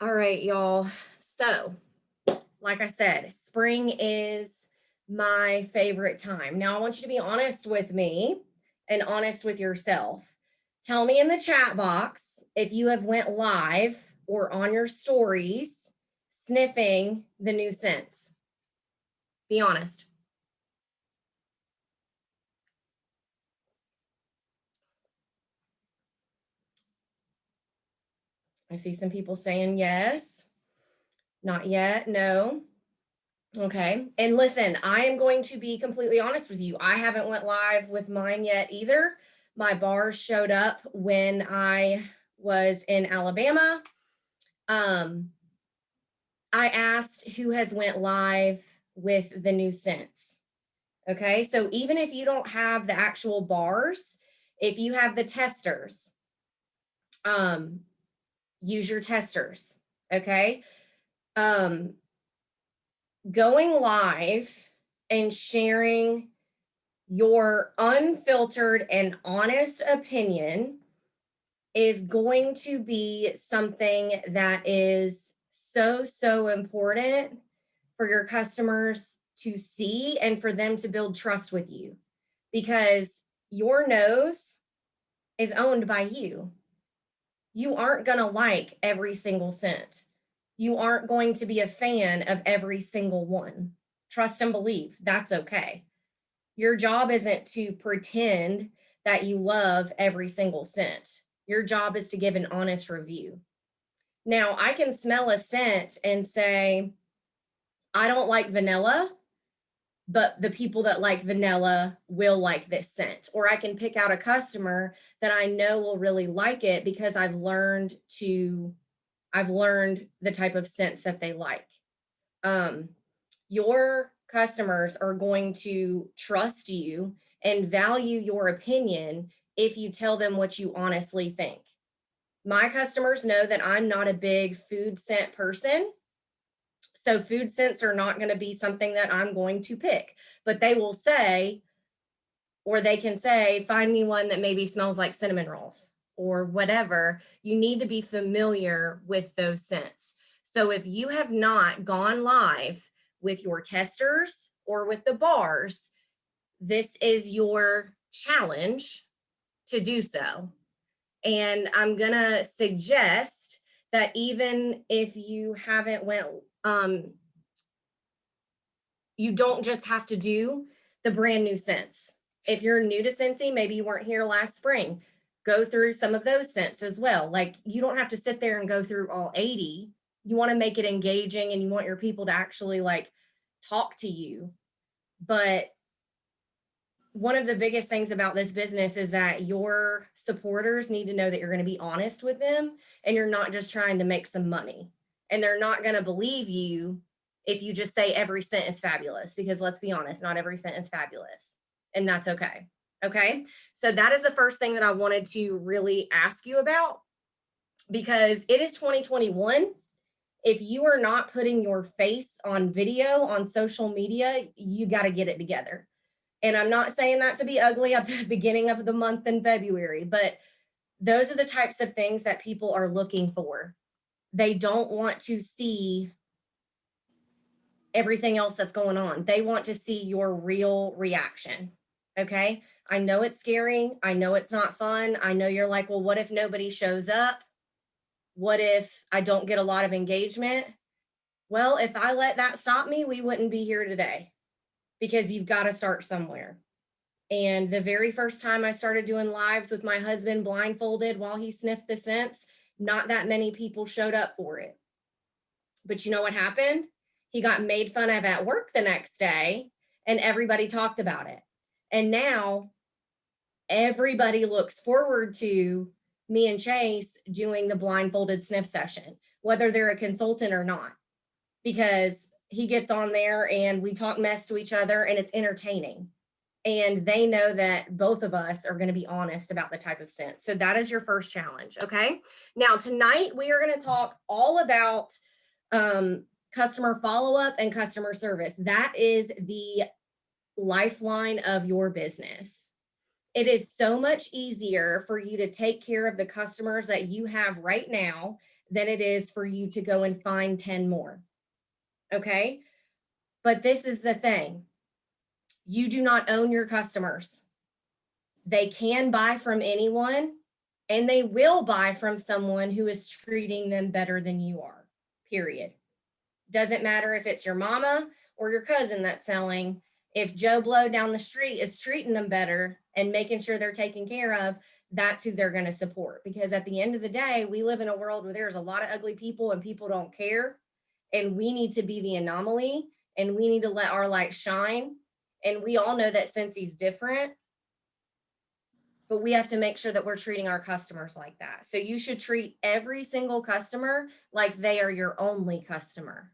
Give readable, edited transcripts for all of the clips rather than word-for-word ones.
All right, y'all. So, like I said, spring is my favorite time. Now, I want you to be honest with me and honest with yourself. Tell me in the chat box if you have went live or on your stories sniffing the new scents. Be honest. I see some people saying yes. Not yet. No. Okay. And listen, I am going to be completely honest with you. I haven't went live with mine yet either. My bars showed up when I was in Alabama. Um, I asked who has went live with the new scents. Okay. So even if you don't have the actual bars, if you have the testers, um, use your testers. Okay. Um, Going live and sharing your unfiltered and honest opinion is going to be something that is so important for your customers to see and for them to build trust with you, because your nose is owned by you. You aren't going to like every single scent. You aren't going to be a fan of every single one. Trust and believe that's okay. Your job isn't to pretend that you love every single scent. Your job is to give an honest review. Now, I can smell a scent and say, I don't like vanilla, but the people that like vanilla will like this scent. Or I can pick out a customer that I know will really like it because I've learned the type of scents that they like. Your customers are going to trust you and value your opinion if you tell them what you honestly think. My customers know that I'm not a big food scent person. So food scents are not going to be something that I'm going to pick, but they will say, or they can say, find me one that maybe smells like cinnamon rolls or whatever. You need to be familiar with those scents. So if you have not gone live with your testers or with the bars, this is your challenge to do so. And I'm going to suggest that even if you haven't went, you don't just have to do the brand new scents. If you're new to Scentsy, maybe you weren't here last spring, go through some of those scents as well. Like, you don't have to sit there and go through all 80. You want to make it engaging and you want your people to actually like talk to you. But one of the biggest things about this business is that your supporters need to know that you're going to be honest with them and you're not just trying to make some money. And they're not going to believe you if you just say every scent is fabulous, because let's be honest, not every scent is fabulous. And that's okay. Okay. So that is the first thing that I wanted to really ask you about, because it is 2021. If you are not putting your face on video on social media, you got to get it together. And I'm not saying that to be ugly at the beginning of the month in February, but those are the types of things that people are looking for. They don't want to see everything else that's going on. They want to see your real reaction. Okay. I know it's scary. I know it's not fun. I know you're like, well, what if nobody shows up? What if I don't get a lot of engagement? Well, if I let that stop me, we wouldn't be here today, because you've got to start somewhere. And the very first time I started doing lives with my husband blindfolded while he sniffed the scents, not that many people showed up for it. But you know what happened? He got made fun of at work the next day and everybody talked about it. And now everybody looks forward to me and Chase doing the blindfolded sniff session, whether they're a consultant or not, because he gets on there and we talk mess to each other and it's entertaining. And they know that both of us are going to be honest about the type of scent. So that is your first challenge. Okay. Now, tonight we are going to talk all about customer follow-up and customer service. That is the lifeline of your business. It is so much easier for you to take care of the customers that you have right now than it is for you to go and find 10 more. Okay. But this is the thing. You do not own your customers. They can buy from anyone, and they will buy from someone who is treating them better than you are, period. Doesn't matter if it's your mama or your cousin that's selling. If Joe Blow down the street is treating them better and making sure they're taken care of, that's who they're going to support. Because at the end of the day, we live in a world where there's a lot of ugly people and people don't care. And we need to be the anomaly, and we need to let our light shine. And we all know that Scentssy's different, but we have to make sure that we're treating our customers like that. So you should treat every single customer like they are your only customer.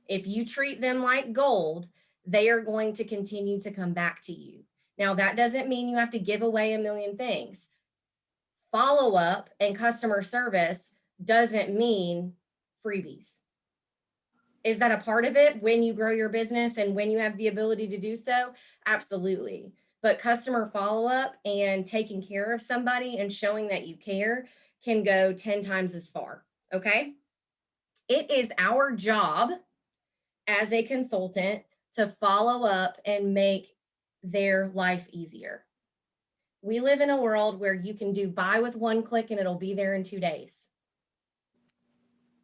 If you treat them like gold, they are going to continue to come back to you. Now, that doesn't mean you have to give away a million things. Follow up and customer service doesn't mean freebies. Is that a part of it when you grow your business and when you have the ability to do so? Absolutely. But customer follow-up and taking care of somebody and showing that you care can go 10 times as far. Okay. It is our job as a consultant to follow up and make their life easier. We live in a world where you can do buy with one click and it'll be there in 2 days.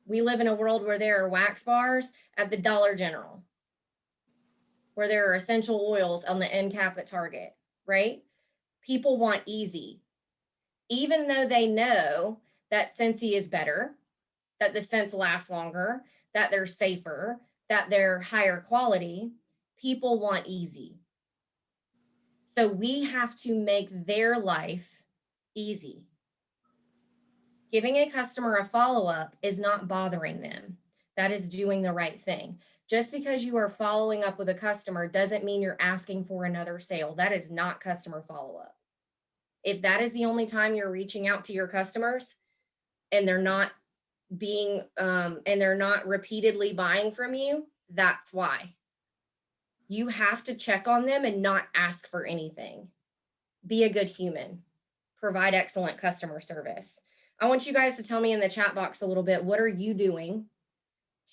We live in a world where there are wax bars at the Dollar General, where there are essential oils on the end cap at Target, right? People want easy. Even though they know that Scentsy is better, that the scents last longer, that they're safer, that they're higher quality, people want easy. So we have to make their life easy. Giving a customer a follow-up is not bothering them. That is doing the right thing. Just because you are following up with a customer doesn't mean you're asking for another sale. That is not customer follow-up. If that is the only time you're reaching out to your customers and they're not repeatedly buying from you, that's why. You have to check on them and not ask for anything. Be a good human. Provide excellent customer service. I want you guys to tell me in the chat box a little bit, what are you doing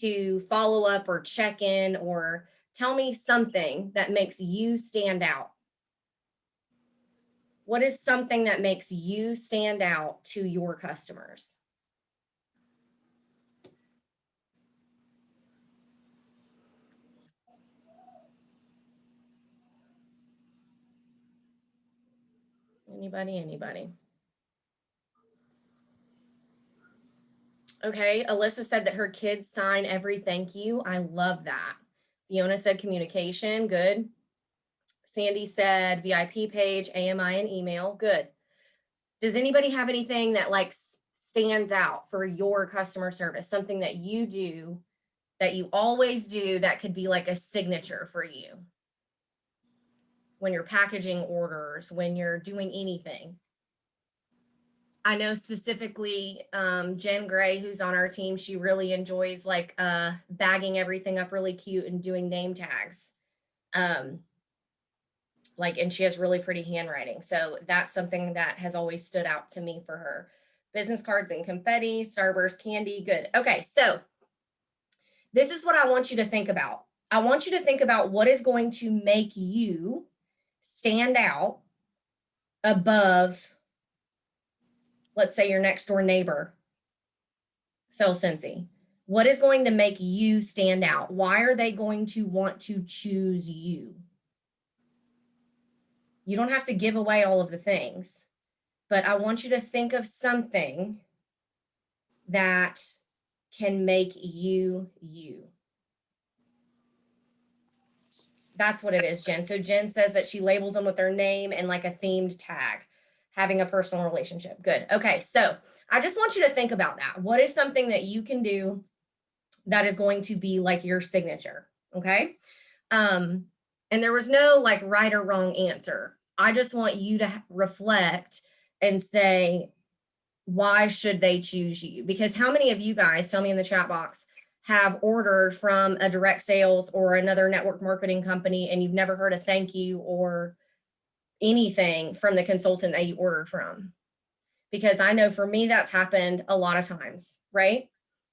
to follow up or check in, or tell me something that makes you stand out. What is something that makes you stand out to your customers? Anybody? Okay, Alyssa said that her kids sign every thank you. I love that. Fiona said communication, good. Sandy said VIP page, AMI, and email, good. Does anybody have anything that like stands out for your customer service? Something that you do, that you always do, that could be like a signature for you when you're packaging orders, when you're doing anything? I know specifically Jen Gray, who's on our team, she really enjoys like bagging everything up really cute and doing name tags. And she has really pretty handwriting. So that's something that has always stood out to me for her. Business cards and confetti, Starburst candy, good. Okay, so this is what I want you to think about. I want you to think about what is going to make you stand out above, let's say, your next door neighbor sells Scentsy. What is going to make you stand out? Why are they going to want to choose you? You don't have to give away all of the things, but I want you to think of something that can make you you. That's what it is, Jen. So Jen says that she labels them with their name and like a themed tag, having a personal relationship. Good. Okay, so I just want you to think about that. What is something that you can do that is going to be like your signature? Okay. And there was no like right or wrong answer. I just want you to reflect and say, why should they choose you? Because how many of you guys, tell me in the chat box, have ordered from a direct sales or another network marketing company and you've never heard a thank you or anything from the consultant that you ordered from? because I know for me that's happened a lot of times, right?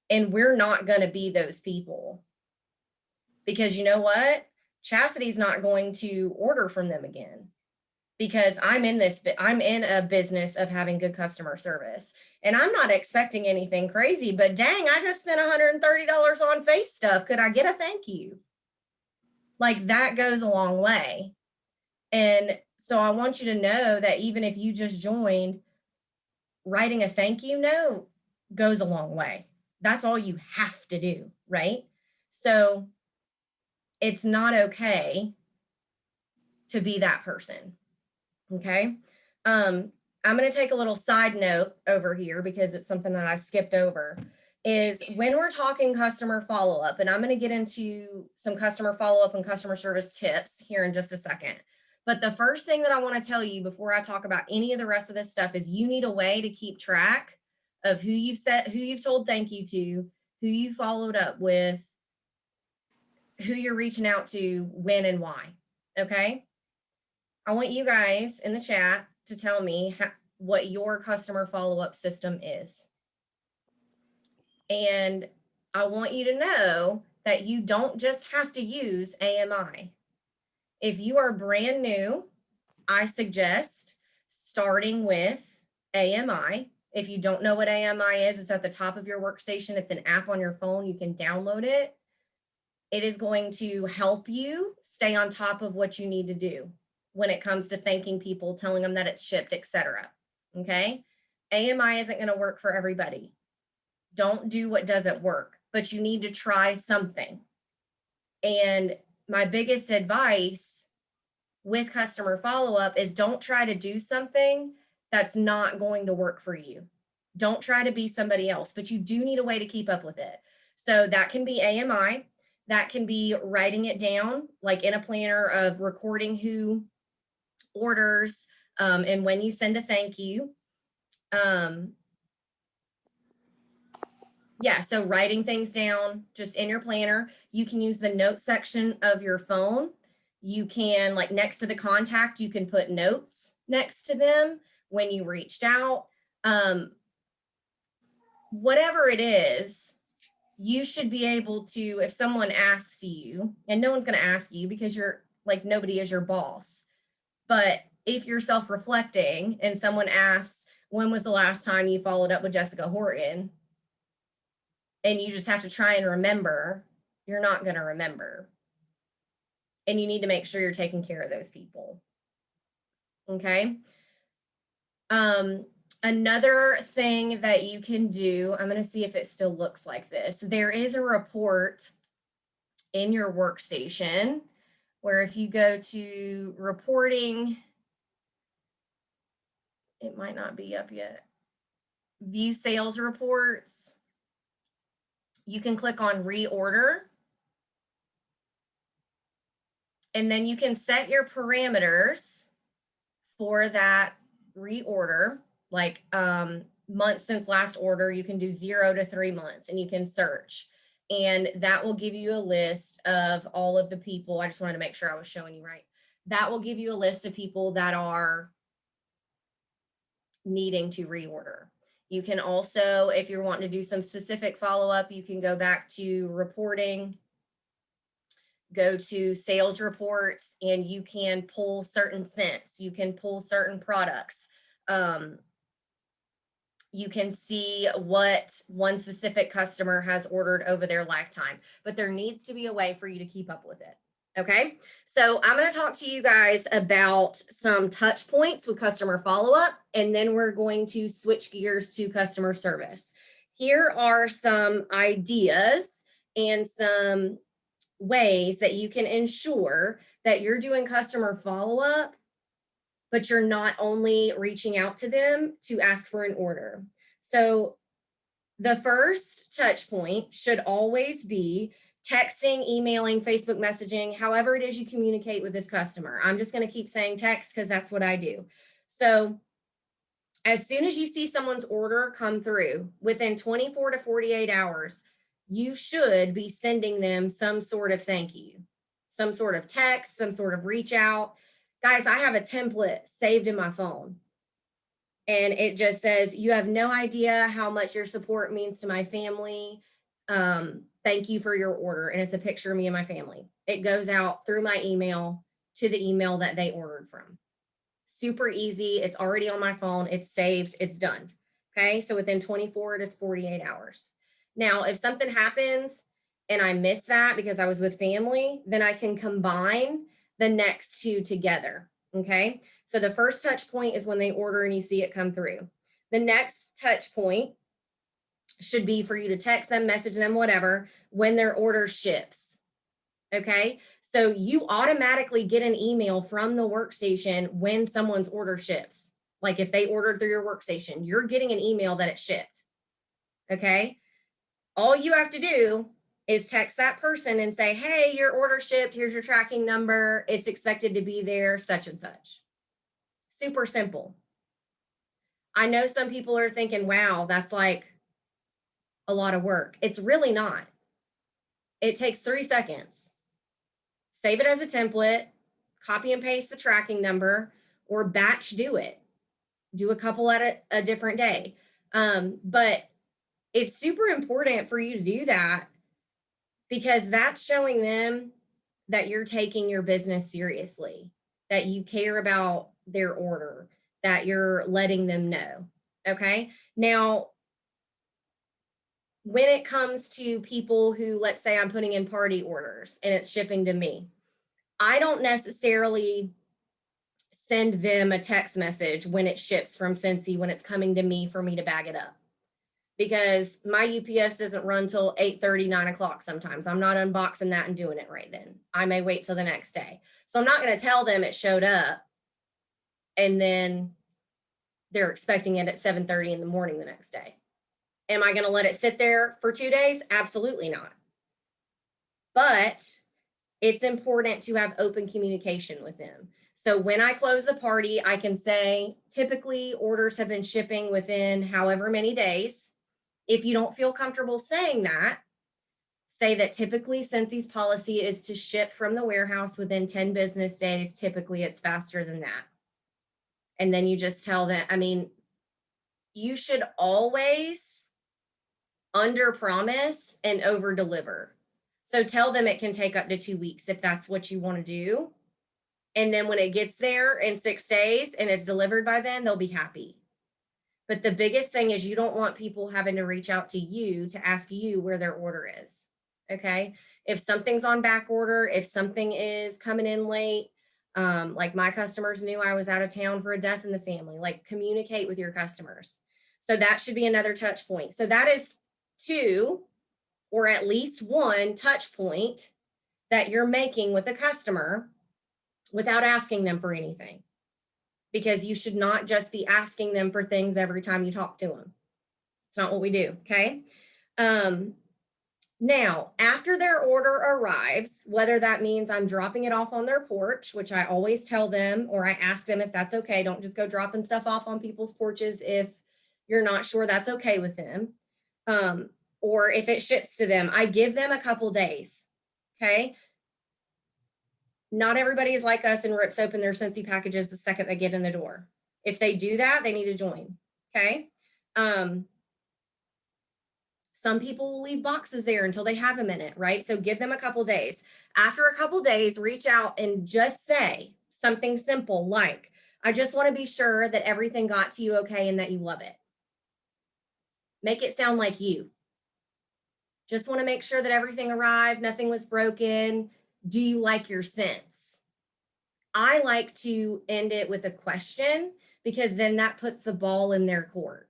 And we're not going to be those people, because you know what? Chastity's not going to order from them again, because I'm in a business of having good customer service, and I'm not expecting anything crazy, but dang, I just spent $130 on face stuff. Could I get a thank you? Like, that goes a long way. And so I want you to know that even if you just joined, writing a thank you note goes a long way. That's all you have to do, right? So it's not okay to be that person. Okay. I'm going to take a little side note over here because it's something that I skipped over. Is when we're talking customer follow-up, and I'm going to get into some customer follow-up and customer service tips here in just a second. But the first thing that I want to tell you before I talk about any of the rest of this stuff is you need a way to keep track of who you've told thank you to, who you followed up with, who you're reaching out to, when and why. Okay. I want you guys in the chat to tell me what your customer follow-up system is. And I want you to know that you don't just have to use AMI. If you are brand new, I suggest starting with AMI. If you don't know what AMI is, it's at the top of your workstation. It's an app on your phone. You can download it. It is going to help you stay on top of what you need to do when it comes to thanking people, telling them that it's shipped, etc. Okay? AMI isn't going to work for everybody. Don't do what doesn't work, but you need to try something. And my biggest advice with customer follow-up is don't try to do something that's not going to work for you. Don't try to be somebody else, but you do need a way to keep up with it. So that can be AMI. That can be writing it down, like in a planner, of recording who orders and when you send a thank you. Yeah, so writing things down just in your planner. You can use the notes section of your phone. You can, like, next to the contact, you can put notes next to them when you reached out. Whatever it is, you should be able to, if someone asks you, and no one's going to ask you because you're like, nobody is your boss. But if you're self-reflecting and someone asks, when was the last time you followed up with Jessica Horton? And you just have to try and remember, you're not going to remember. And you need to make sure you're taking care of those people. Okay. Another thing that you can do, I'm going to see if it still looks like this. There is a report in your workstation where if you go to reporting, it might not be up yet. View sales reports. You can click on reorder. And then you can set your parameters for that reorder, like months since last order. You can do 0 to 3 months, and you can search. And that will give you a list of all of the people. I just wanted to make sure I was showing you right. That will give you a list of people that are needing to reorder. You can also, if you're wanting to do some specific follow-up, you can go back to reporting, go to sales reports, and you can pull certain scents. You can pull certain products. You can see what one specific customer has ordered over their lifetime, but there needs to be a way for you to keep up with it. Okay, so I'm going to talk to you guys about some touch points with customer follow-up, and then we're going to switch gears to customer service. Here are some ideas and some ways that you can ensure that you're doing customer follow-up, but you're not only reaching out to them to ask for an order. So the first touch point should always be texting, emailing, Facebook messaging, however it is you communicate with this customer. I'm just going to keep saying text because that's what I do. So as soon as you see someone's order come through, within 24 to 48 hours, you should be sending them some sort of thank you, some sort of text, some sort of reach out. Guys, I have a template saved in my phone. and it just says, "You have no idea how much your support means to my family. Thank you for your order." And it's a picture of me and my family. It goes out through my email to the email that they ordered from. Super easy. It's already on my phone. It's saved. It's done. Okay. So within 24 to 48 hours. Now, if something happens and I miss that because I was with family, then I can combine the next two together. Okay. So the first touch point is when they order and you see it come through. The next touch point should be for you to text them, message them, whatever, when their order ships. Okay. So you automatically get an email from the workstation when someone's order ships. Like if they ordered through your workstation, you're getting an email that it shipped. Okay. All you have to do is text that person and say, "Hey, your order shipped. Here's your tracking number. It's expected to be there, such and such." Super simple. I know some people are thinking, wow, that's like a lot of work. It's really not. It takes 3 seconds. Save it as a template, copy and paste the tracking number, or batch do it. Do a couple at a different day. But it's super important for you to do that because that's showing them that you're taking your business seriously, that you care about their order, that you're letting them know. Okay. Now, when it comes to people who, let's say I'm putting in party orders and it's shipping to me, I don't necessarily send them a text message when it ships from Cincy, when it's coming to me for me to bag it up. Because my UPS doesn't run till 8:30, 9 o'clock sometimes. I'm not unboxing that and doing it right then. I may wait till the next day. So I'm not going to tell them it showed up and then they're expecting it at 7:30 in the morning the next day. Am I going to let it sit there for 2 days? Absolutely not. But it's important to have open communication with them. So when I close the party, I can say, typically orders have been shipping within however many days. If you don't feel comfortable saying that, say that typically Cincy's policy is to ship from the warehouse within 10 business days. Typically it's faster than that. And then you just tell them, I mean, you should always under promise and over deliver. So tell them it can take up to 2 weeks if that's what you want to do. And then when it gets there in 6 days and it's delivered by then, they'll be happy. But the biggest thing is you don't want people having to reach out to you to ask you where their order is. Okay. If something's on back order, if something is coming in late, like my customers knew I was out of town for a death in the family, like communicate with your customers. So that should be another touch point. So that is two or at least one touch point that you're making with a customer without asking them for anything, because you should not just be asking them for things every time you talk to them. It's not what we do. Okay. Now, after their order arrives, whether that means I'm dropping it off on their porch, which I always tell them, or I ask them if that's okay. Don't just go dropping stuff off on people's porches if you're not sure that's okay with them. Or if it ships to them, I give them a couple days. Okay. Not everybody is like us and rips open their Scentsy packages the second they get in the door. If they do that, they need to join. Okay. Some people will leave boxes there until they have a minute, right? So give them a couple days. After a couple days, reach out and just say something simple like, "I just want to be sure that everything got to you okay and that you love it." Make it sound like you. Just want to make sure that everything arrived, nothing was broken. Do you like your scents? I like to end it with a question because then that puts the ball in their court.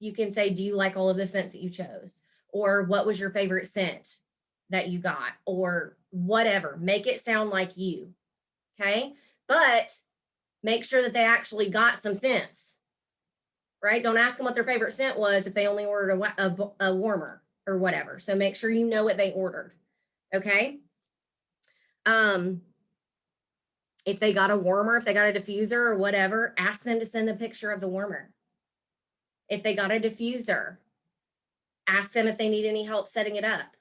You can say, "Do you like all of the scents that you chose?" Or "What was your favorite scent that you got?" Or whatever. Make it sound like you. Okay. But make sure that they actually got some scents, right? Don't ask them what their favorite scent was if they only ordered a warmer or whatever. So make sure you know what they ordered. Okay. If they got a warmer, if they got a diffuser or whatever, ask them to send a picture of the warmer. If they got a diffuser, ask them if they need any help setting it up,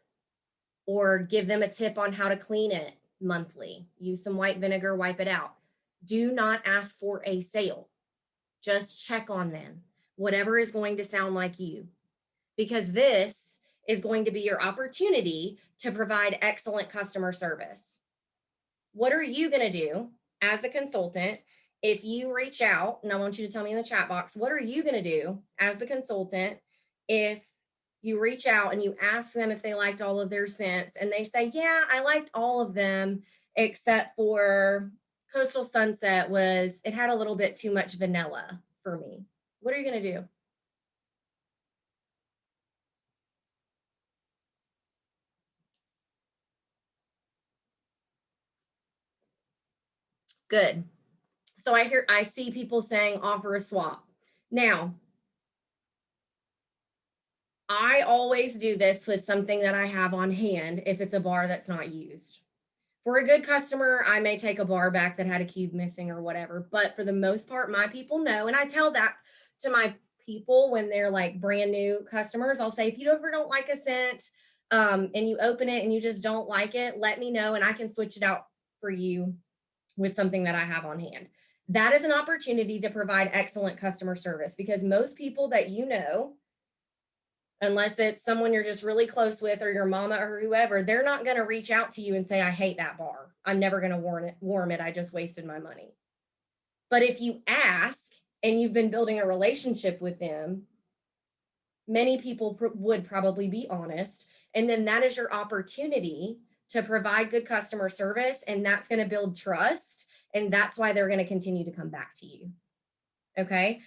or give them a tip on how to clean it monthly. Use some white vinegar, wipe it out. Do not ask for a sale. Just check on them, whatever is going to sound like you, because this is going to be your opportunity to provide excellent customer service. What are you going to do as the consultant if you reach out? And I want you to tell me in the chat box, what are you going to do as the consultant if you reach out and you ask them if they liked all of their scents and they say, yeah, I liked all of them except for Coastal Sunset it had a little bit too much vanilla for me. What are you going to do? Good. So I see people saying offer a swap. Now, I always do this with something that I have on hand if it's a bar that's not used. For a good customer, I may take a bar back that had a cube missing or whatever. But for the most part, my people know, and I tell that to my people when they're like brand new customers. I'll say, if you ever don't like a scent and you open it and you just don't like it, let me know and I can switch it out for you with something that I have on hand. That is an opportunity to provide excellent customer service because most people that you know, unless it's someone you're just really close with or your mama or whoever, they're not going to reach out to you and say, I hate that bar. I'm never going to warm it. I just wasted my money. But if you ask and you've been building a relationship with them, many people would probably be honest. And then that is your opportunity to provide good customer service. And that's going to build trust. And that's why they're going to continue to come back to you. Okay.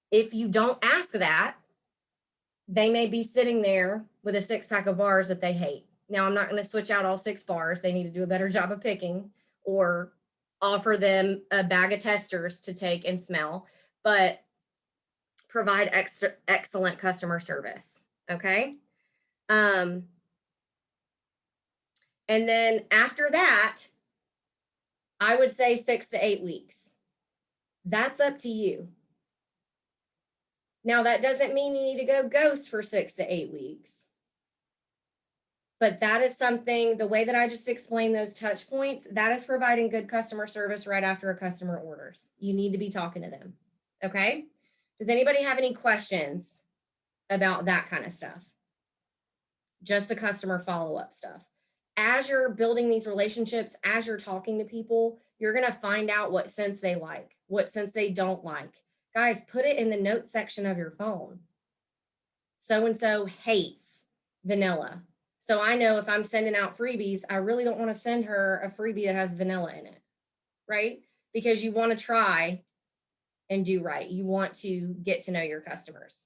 If you don't ask that, they may be sitting there with a 6-pack of bars that they hate. Now, I'm not going to switch out all 6 bars. They need to do a better job of picking or offer them a bag of testers to take and smell, but provide excellent customer service. Okay. And then after that, I would say 6 to 8 weeks. That's up to you. Now, that doesn't mean you need to go ghost for 6 to 8 weeks. But that is something, the way that I just explained those touch points, that is providing good customer service right after a customer orders. You need to be talking to them. Okay. Does anybody have any questions about that kind of stuff? Just the customer follow-up stuff. As you're building these relationships, as you're talking to people, you're going to find out what scents they like, what scents they don't like. Guys, put it in the notes section of your phone. So-and-so hates vanilla. So I know if I'm sending out freebies, I really don't want to send her a freebie that has vanilla in it, right? Because you want to try and do right. You want to get to know your customers.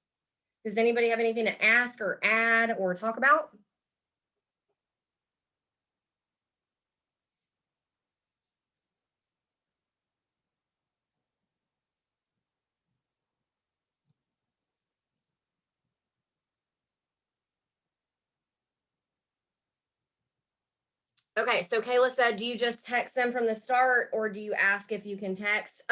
Does anybody have anything to ask or add or talk about? Okay, so Kayla said, do you just text them from the start or do you ask if you can text?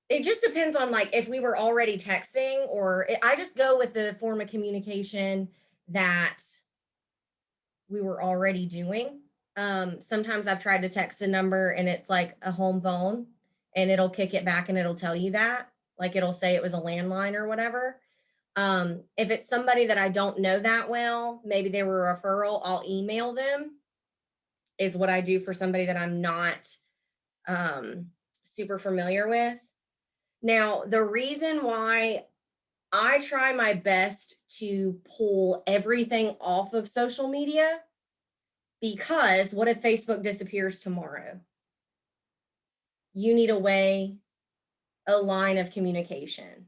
It just depends on like if we were already texting or I just go with the form of communication that we were already doing. Sometimes I've tried to text a number and it's like a home phone and it'll kick it back and it'll tell you that, like it'll say it was a landline or whatever. If it's somebody that I don't know that well, maybe they were a referral, I'll email them, is what I do for somebody that I'm not super familiar with. Now, the reason why I try my best to pull everything off of social media, because what if Facebook disappears tomorrow? You need a way, a line of communication.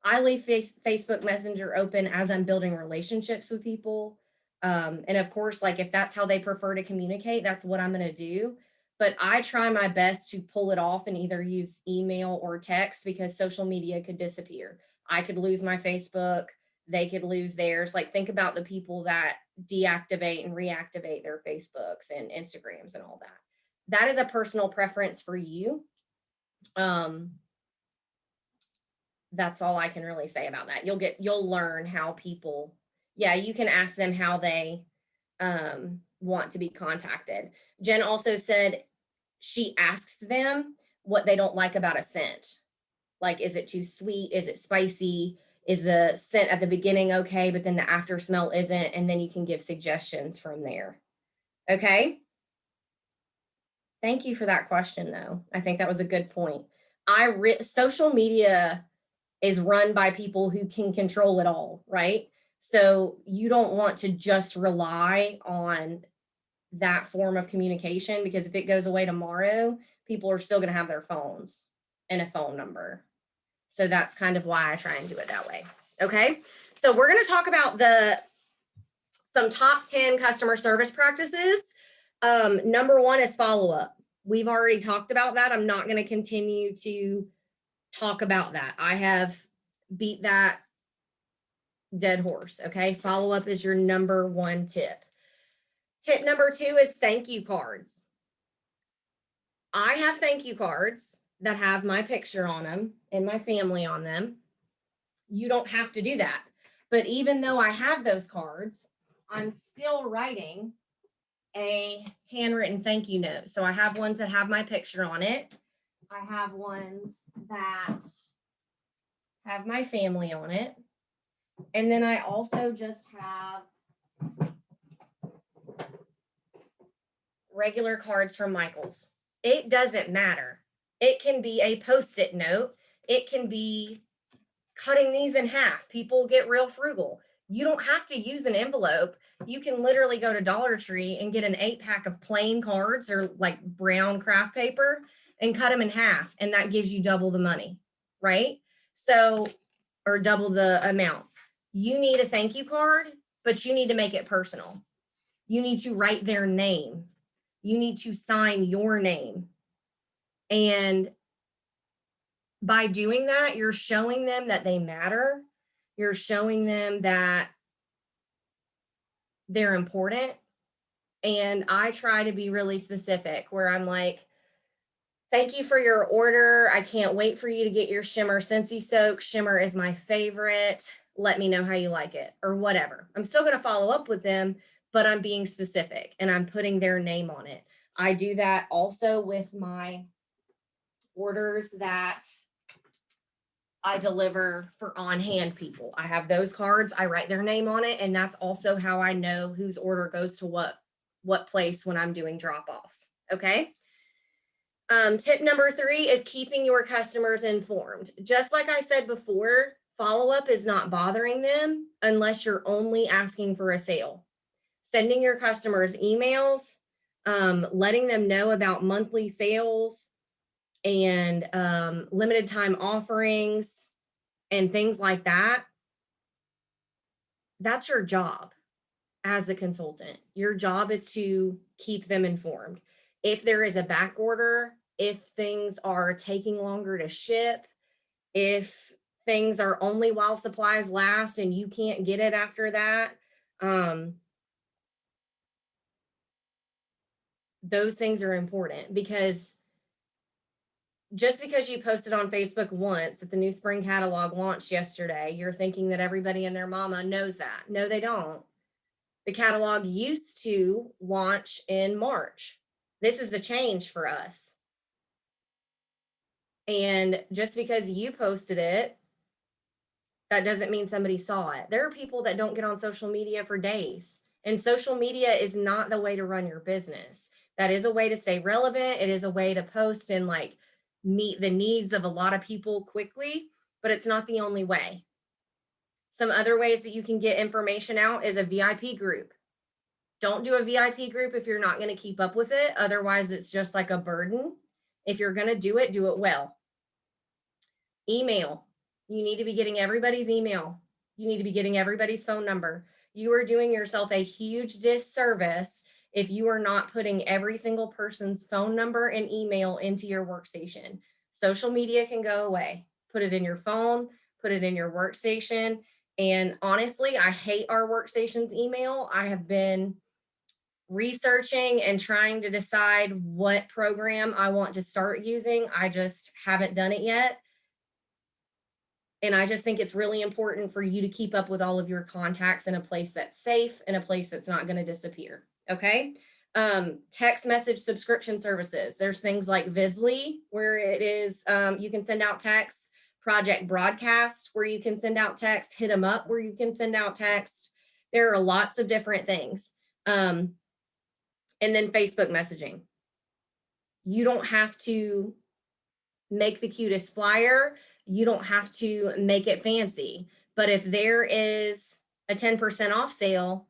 I leave Facebook Messenger open as I'm building relationships with people. And of course, like if that's how they prefer to communicate, that's what I'm going to do. But I try my best to pull it off and either use email or text because social media could disappear. I could lose my Facebook. They could lose theirs. Like think about the people that deactivate and reactivate their Facebooks and Instagrams and all that. That is a personal preference for you. That's all I can really say about that. You'll learn how people, yeah, you can ask them how they want to be contacted. Jen also said she asks them what they don't like about a scent. Like, is it too sweet? Is it spicy? Is the scent at the beginning okay, but then the after smell isn't? And then you can give suggestions from there. Okay. Thank you for that question, though. I think that was a good point. Social media is run by people who can control it all, right? So you don't want to just rely on that form of communication, because if it goes away tomorrow, people are still going to have their phones and a phone number. So that's kind of why I try and do it that way. Okay. So we're going to talk about some top 10 customer service practices. Number one is follow-up. We've already talked about that. I'm not going to continue to talk about that. I have beat that dead horse. Okay. Follow-up is your number one tip. Tip number two is thank you cards. I have thank you cards that have my picture on them and my family on them. You don't have to do that. But even though I have those cards, I'm still writing a handwritten thank you note. So I have ones that have my picture on it. I have ones that have my family on it. And then I also just have regular cards from Michael's. It doesn't matter. It can be a Post-it note. It can be cutting these in half. People get real frugal. You don't have to use an envelope. You can literally go to Dollar Tree and get an 8-pack of plain cards or like brown craft paper and cut them in half. And that gives you double the money, right? So, or double the amount. You need a thank you card, but you need to make it personal. You need to write their name. You need to sign your name. And by doing that, you're showing them that they matter. You're showing them that they're important. And I try to be really specific where I'm like, thank you for your order. I can't wait for you to get your Shimmer Scentsy Soak. Shimmer is my favorite. Let me know how you like it or whatever. I'm still going to follow up with them, but I'm being specific and I'm putting their name on it. I do that also with my orders that I deliver for on-hand people. I have those cards, I write their name on it, and that's also how I know whose order goes to what place when I'm doing drop-offs. Okay. Tip number 3 is keeping your customers informed. Just like I said before, follow-up is not bothering them unless you're only asking for a sale. Sending your customers emails, letting them know about monthly sales and limited time offerings and things like that. That's your job as a consultant. Your job is to keep them informed. If there is a back order, if things are taking longer to ship, if things are only while supplies last and you can't get it after that, those things are important, because just because you posted on Facebook once that the new spring catalog launched yesterday, you're thinking that everybody and their mama knows that. No, they don't. The catalog used to launch in March. This is the change for us. And just because you posted it, that doesn't mean somebody saw it. There are people that don't get on social media for days, and social media is not the way to run your business. That is a way to stay relevant. It is a way to post and like meet the needs of a lot of people quickly, but it's not the only way. Some other ways that you can get information out is a VIP group. Don't do a VIP group if you're not going to keep up with it. Otherwise, it's just like a burden. If you're going to do it well. Email. You need to be getting everybody's email. You need to be getting everybody's phone number. You are doing yourself a huge disservice if you are not putting every single person's phone number and email into your workstation. Social media can go away. Put it in your phone, put it in your workstation. And honestly, I hate our workstation's email. I have been researching and trying to decide what program I want to start using. I just haven't done it yet. And I just think it's really important for you to keep up with all of your contacts in a place that's safe, in a place that's not going to disappear. Okay. Text message subscription services. There's things like Visly, where it is, you can send out texts, Project Broadcast, where you can send out text, Hit 'em Up, where you can send out text. There are lots of different things. And then Facebook messaging. You don't have to make the cutest flyer. You don't have to make it fancy. But if there is a 10% off sale,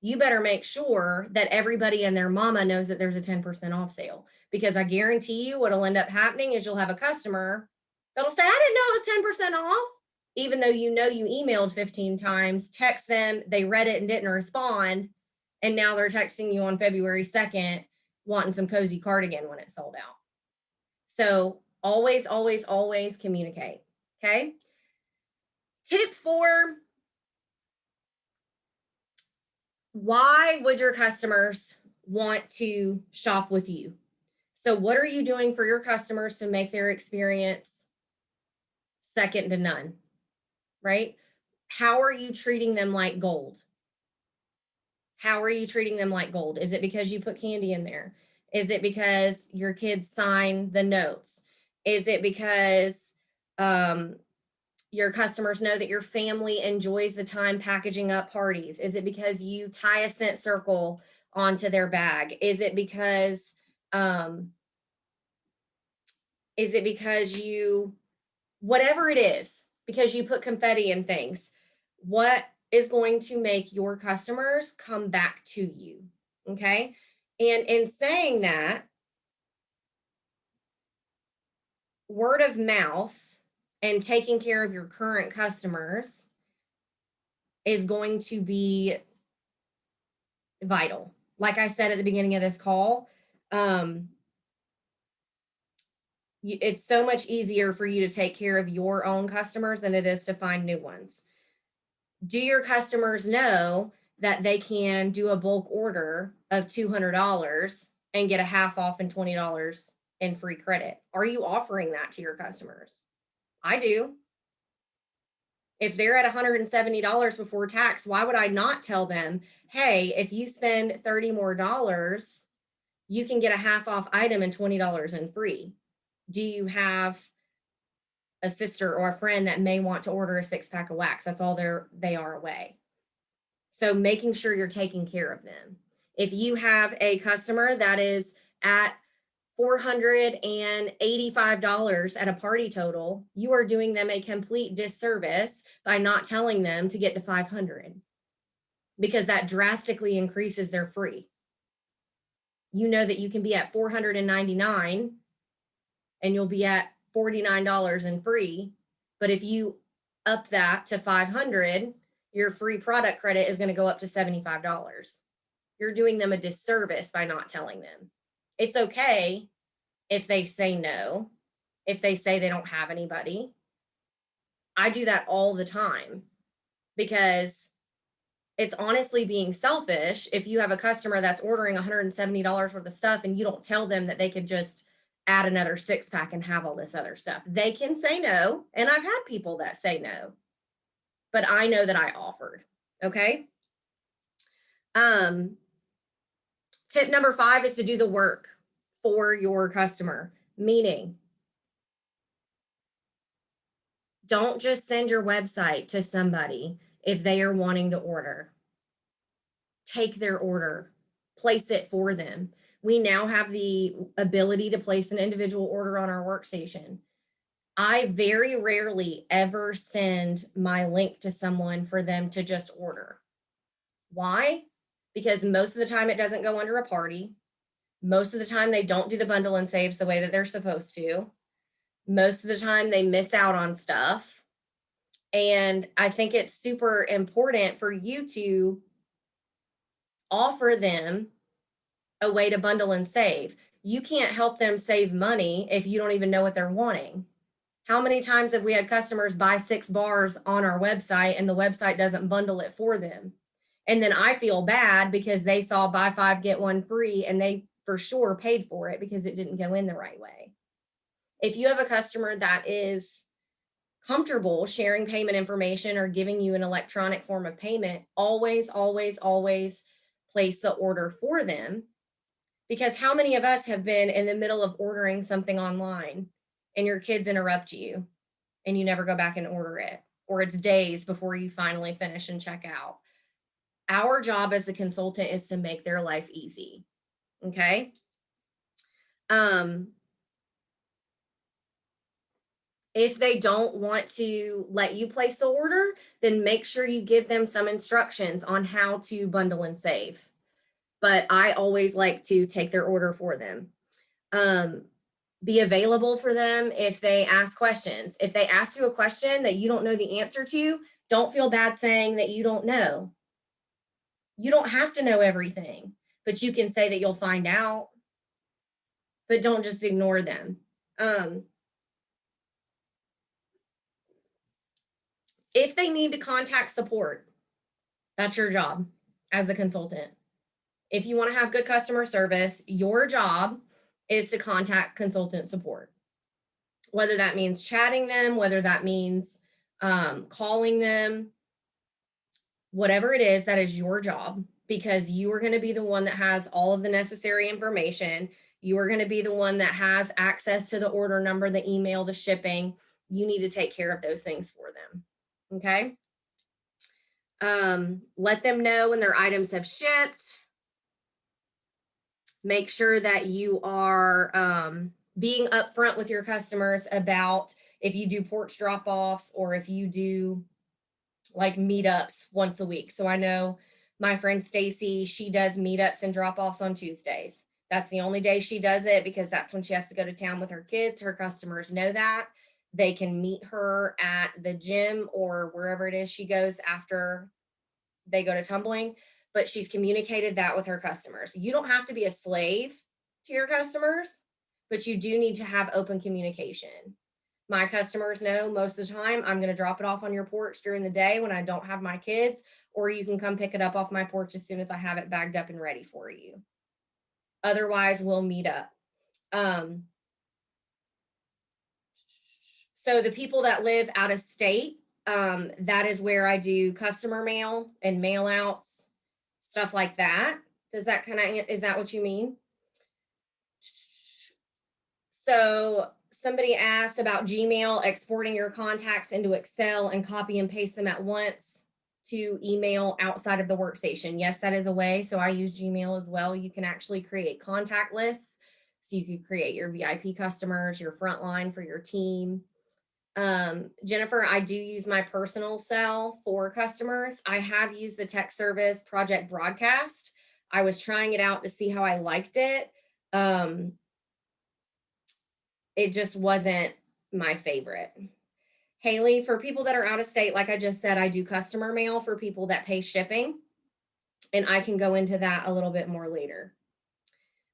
you better make sure that everybody and their mama knows that there's a 10% off sale, because I guarantee you what'll end up happening is you'll have a customer that'll say, I didn't know it was 10% off, even though you emailed 15 times, text them, they read it and didn't respond. And now they're texting you on February 2nd, wanting some cozy cardigan when it sold out. So always, always, always communicate. Okay. Tip 4, why would your customers want to shop with you? So what are you doing for your customers to make their experience second to none, right? How are you treating them like gold? How are you treating them like gold? Is it because you put candy in there? Is it because your kids sign the notes? Is it because your customers know that your family enjoys the time packaging up parties? Is it because you tie a scent circle onto their bag? Is it because you, whatever it is, because you put confetti in things? What is going to make your customers come back to you? Okay. And in saying that, word of mouth and taking care of your current customers is going to be vital. Like I said at the beginning of this call, it's so much easier for you to take care of your own customers than it is to find new ones. Do your customers know that they can do a bulk order of $200 and get a half off and $20 in free credit? Are you offering that to your customers? I do. If they're at $170 before tax, why would I not tell them, hey, if you spend $30 more, you can get a half off item and $20 in free? Do you have a sister or a friend that may want to order a 6-pack of wax? That's all they are away. So making sure you're taking care of them. If you have a customer that is at $485 at a party total, you are doing them a complete disservice by not telling them to get to $500, because that drastically increases their free. You know that you can be at $499 and you'll be at $49 in free, but if you up that to $500, your free product credit is going to go up to $75. You're doing them a disservice by not telling them. It's okay if they say no, if they say they don't have anybody. I do that all the time because it's honestly being selfish if you have a customer that's ordering $170 worth of stuff and you don't tell them that they could just add another 6-pack and have all this other stuff. They can say no, and I've had people that say no, but I know that I offered. Okay. Tip number 5 is to do the work for your customer, meaning don't just send your website to somebody if they are wanting to order. Take their order, place it for them. We now have the ability to place an individual order on our workstation. I very rarely ever send my link to someone for them to just order. Why? Because most of the time it doesn't go under a party. Most of the time they don't do the bundle and saves the way that they're supposed to. Most of the time they miss out on stuff. And I think it's super important for you to offer them a way to bundle and save. You can't help them save money if you don't even know what they're wanting. How many times have we had customers buy 6 bars on our website and the website doesn't bundle it for them? And then I feel bad because they saw buy 5, get 1 free, and they for sure paid for it because it didn't go in the right way. If you have a customer that is comfortable sharing payment information or giving you an electronic form of payment, always, always, always place the order for them. Because how many of us have been in the middle of ordering something online and your kids interrupt you and you never go back and order it, or it's days before you finally finish and check out? Our job as the consultant is to make their life easy. Okay. Um, if they don't want to let you place the order, then make sure you give them some instructions on how to bundle and save. But I always like to take their order for them. Be available for them if they ask questions. If they ask you a question that you don't know the answer to, don't feel bad saying that you don't know. You don't have to know everything, but you can say that you'll find out, but don't just ignore them. Um, if they need to contact support, that's your job as a consultant. If you want to have good customer service, your job is to contact consultant support. Whether that means chatting them, whether that means calling them, whatever it is, that is your job, because you are going to be the one that has all of the necessary information. You are going to be the one that has access to the order number, the email, the shipping. You need to take care of those things for them. Okay. Let them know when their items have shipped. Make sure that you are being upfront with your customers about if you do porch drop offs or if you do like meetups once a week. So I know my friend Stacy, she does meetups and drop offs on Tuesdays. That's the only day she does it because that's when she has to go to town with her kids. Her customers know that. They can meet her at the gym or wherever it is she goes after they go to tumbling, but she's communicated that with her customers. You don't have to be a slave to your customers, but you do need to have open communication. My customers know most of the time I'm going to drop it off on your porch during the day when I don't have my kids, or you can come pick it up off my porch as soon as I have it bagged up and ready for you. Otherwise, we'll meet up. So the people that live out of state, that is where I do customer mail and mail outs, stuff like that. Does that is that what you mean? So somebody asked about Gmail exporting your contacts into Excel and copy and paste them at once to email outside of the workstation. Yes, that is a way. So I use Gmail as well. You can actually create contact lists. So you could create your VIP customers, your frontline for your team. Jennifer, I do use my personal cell for customers. I have used the tech service Project Broadcast. I was trying it out to see how I liked it. It just wasn't my favorite. Haley, for people that are out of state, like I just said, I do customer mail for people that pay shipping, and I can go into that a little bit more later.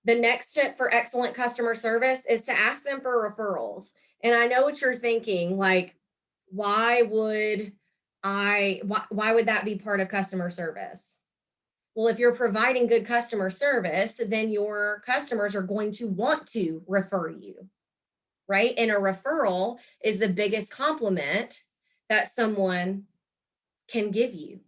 The next tip for excellent customer service is to ask them for referrals. And I know what you're thinking, like, why would that be part of customer service? Well, if you're providing good customer service, then your customers are going to want to refer you, right? And a referral is the biggest compliment that someone can give you.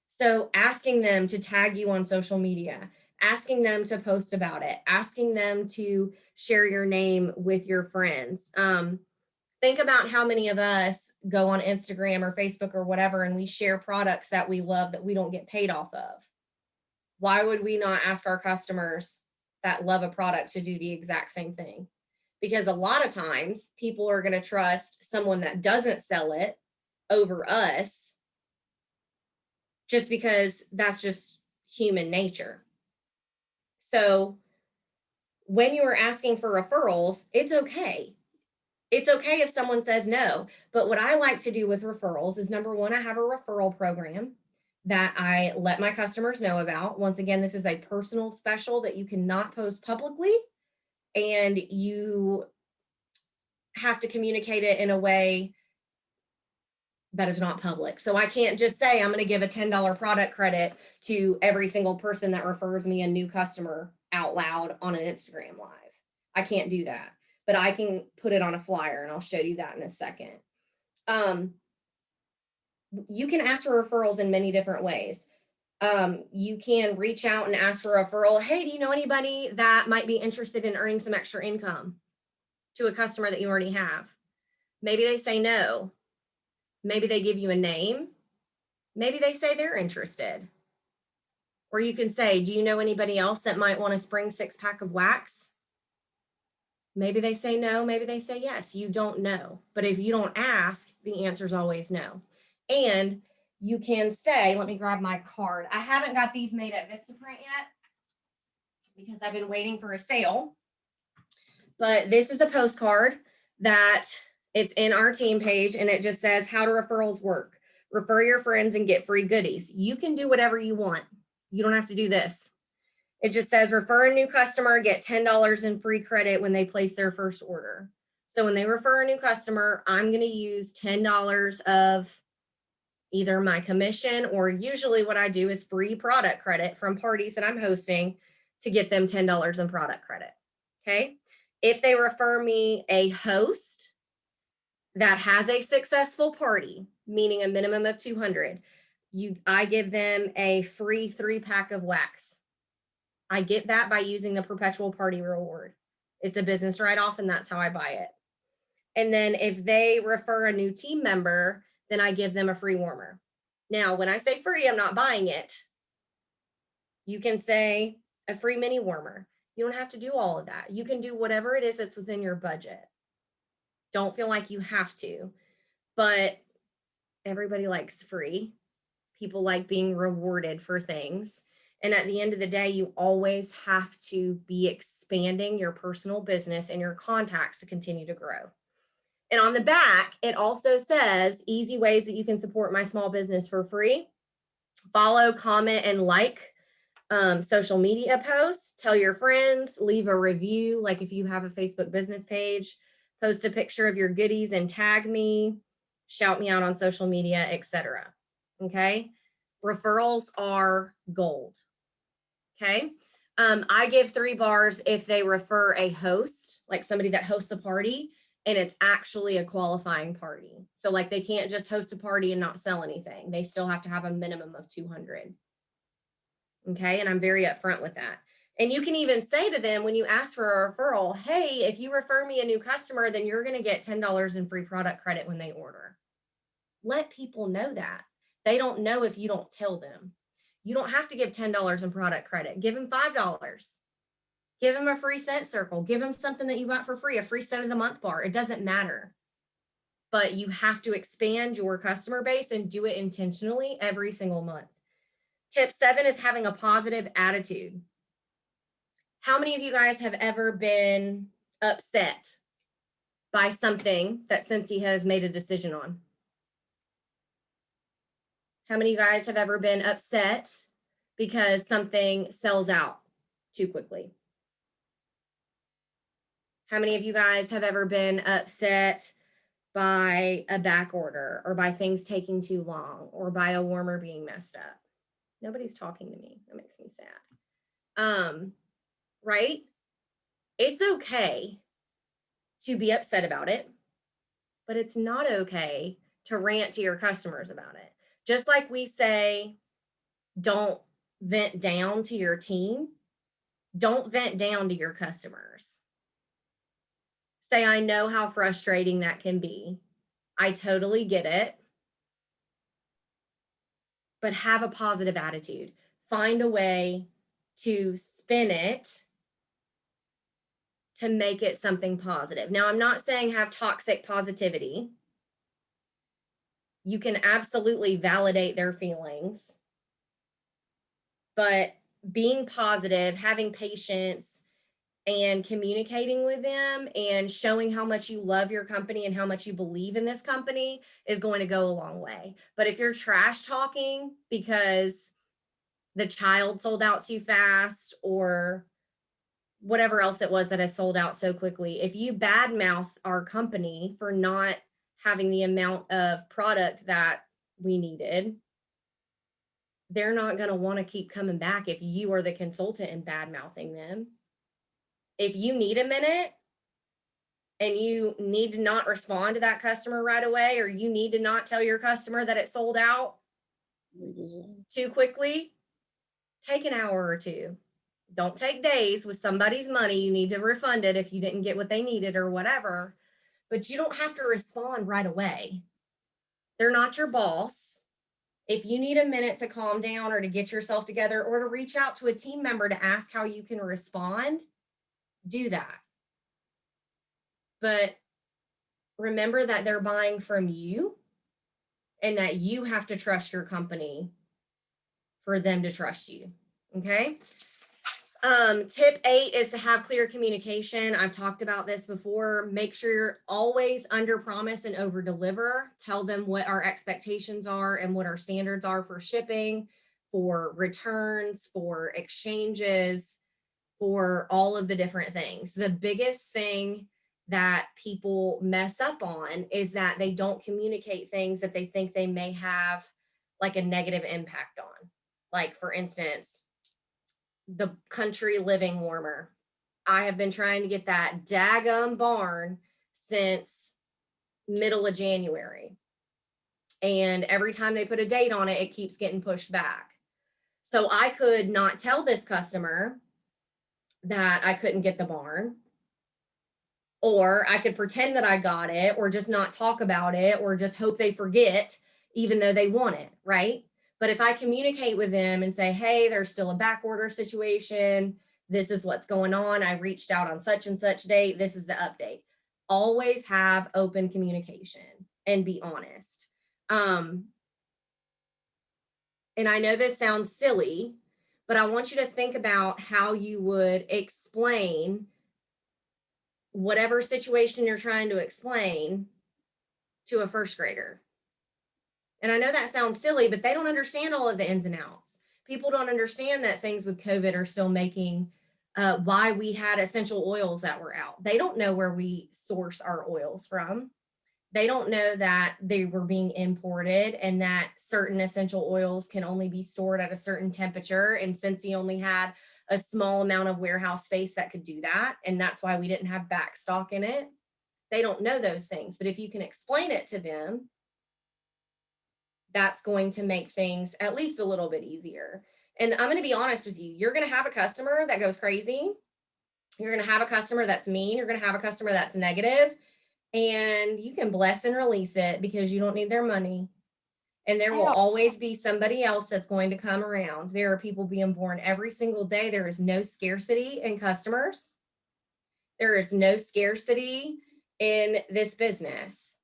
So asking them to tag you on social media, asking them to post about it, asking them to share your name with your friends. Think about how many of us go on Instagram or Facebook or whatever, and we share products that we love that we don't get paid off of. Why would we not ask our customers that love a product to do the exact same thing? Because a lot of times people are going to trust someone that doesn't sell it over us just because that's just human nature. So when you are asking for referrals, it's okay. It's okay if someone says no. But what I like to do with referrals is, number one, I have a referral program that I let my customers know about. Once again, this is a personal special that you cannot post publicly, and you have to communicate it in a way that is not public. So I can't just say I'm going to give a $10 product credit to every single person that refers me a new customer out loud on an Instagram live. I can't do that, but I can put it on a flyer, and I'll show you that in a second. You can ask for referrals in many different ways. You can reach out and ask for a referral. Hey, do you know anybody that might be interested in earning some extra income, to a customer that you already have? Maybe they say no. Maybe they give you a name. Maybe they say they're interested. Or you can say, do you know anybody else that might want a spring 6-pack of wax? Maybe they say no, maybe they say yes. You don't know. But if you don't ask, the answer is always no. And you can say, let me grab my card. I haven't got these made at Vistaprint yet because I've been waiting for a sale. But this is a postcard that is in our team page, and it just says how do referrals work. Refer your friends and get free goodies. You can do whatever you want. You don't have to do this. It just says refer a new customer, get $10 in free credit when they place their first order. So when they refer a new customer, I'm going to use $10 of either my commission, or usually what I do is free product credit from parties that I'm hosting to get them $10 in product credit. Okay. If they refer me a host that has a successful party, meaning a minimum of 200, I give them a free 3-pack of wax. I get that by using the perpetual party reward. It's a business write-off, and that's how I buy it. And then if they refer a new team member, then I give them a free warmer. Now, when I say free, I'm not buying it. You can say a free mini warmer. You don't have to do all of that. You can do whatever it is that's within your budget. Don't feel like you have to, but everybody likes free. People like being rewarded for things. And at the end of the day, you always have to be expanding your personal business and your contacts to continue to grow. And on the back, it also says easy ways that you can support my small business for free. Follow, comment, and like social media posts. Tell your friends, leave a review. Like if you have a Facebook business page, post a picture of your goodies and tag me, shout me out on social media, etc. Okay. Referrals are gold. Okay. I give 3 bars if they refer a host, like somebody that hosts a party and it's actually a qualifying party. So like they can't just host a party and not sell anything. They still have to have a minimum of 200. Okay. And I'm very upfront with that. And you can even say to them when you ask for a referral, hey, if you refer me a new customer, then you're going to get $10 in free product credit when they order. Let people know that. They don't know if you don't tell them. You don't have to give $10 in product credit. Give them $5. Give them a free scent circle. Give them something that you got for free, a free scent of the month bar. It doesn't matter. But you have to expand your customer base and do it intentionally every single month. Tip 7 is having a positive attitude. How many of you guys have ever been upset by something that Cincy has made a decision on? How many of you guys have ever been upset because something sells out too quickly? How many of you guys have ever been upset by a back order, or by things taking too long, or by a warmer being messed up? Nobody's talking to me. That makes me sad. Right? It's okay to be upset about it, but it's not okay to rant to your customers about it. Just like we say, don't vent down to your team, don't vent down to your customers. Say, I know how frustrating that can be. I totally get it. But have a positive attitude. Find a way to spin it to make it something positive. Now, I'm not saying have toxic positivity. You can absolutely validate their feelings, but being positive, having patience, and communicating with them and showing how much you love your company and how much you believe in this company is going to go a long way. But if you're trash talking because the child sold out too fast, or whatever else it was that has sold out so quickly, if you badmouth our company for not having the amount of product that we needed, they're not going to want to keep coming back if you are the consultant and badmouthing them. If you need a minute and you need to not respond to that customer right away, or you need to not tell your customer that it sold out too quickly, take an hour or two. Don't take days with somebody's money. You need to refund it if you didn't get what they needed or whatever, but you don't have to respond right away. They're not your boss. If you need a minute to calm down or to get yourself together or to reach out to a team member to ask how you can respond, do that. But remember that they're buying from you and that you have to trust your company for them to trust you. Okay. Tip 8 is to have clear communication. I've talked about this before. Make sure you're always under promise and over deliver. Tell them what our expectations are and what our standards are for shipping, for returns, for exchanges, for all of the different things. The biggest thing that people mess up on is that they don't communicate things that they think they may have like a negative impact on. Like, for instance, the country living warmer. I have been trying to get that daggum barn since middle of January. And every time they put a date on it, it keeps getting pushed back. So I could not tell this customer that I couldn't get the barn, or I could pretend that I got it, or just not talk about it, or just hope they forget, even though they want it, right? But if I communicate with them and say, hey, there's still a back order situation, this is what's going on, I reached out on such and such date, this is the update. Always have open communication and be honest. And I know this sounds silly, but I want you to think about how you would explain whatever situation you're trying to explain to a first grader. And I know that sounds silly, but they don't understand all of the ins and outs. People don't understand that things with COVID are still making why we had essential oils that were out. They don't know where we source our oils from. They don't know that they were being imported and that certain essential oils can only be stored at a certain temperature. And Scentsy only had a small amount of warehouse space that could do that. And that's why we didn't have back stock in it. They don't know those things. But if you can explain it to them, that's going to make things at least a little bit easier. And I'm going to be honest with you. You're going to have a customer that goes crazy. You're going to have a customer that's mean. You're going to have a customer that's negative. And you can bless and release it because you don't need their money. And there will always be somebody else that's going to come around. There are people being born every single day. There is no scarcity in customers. There is no scarcity in this business.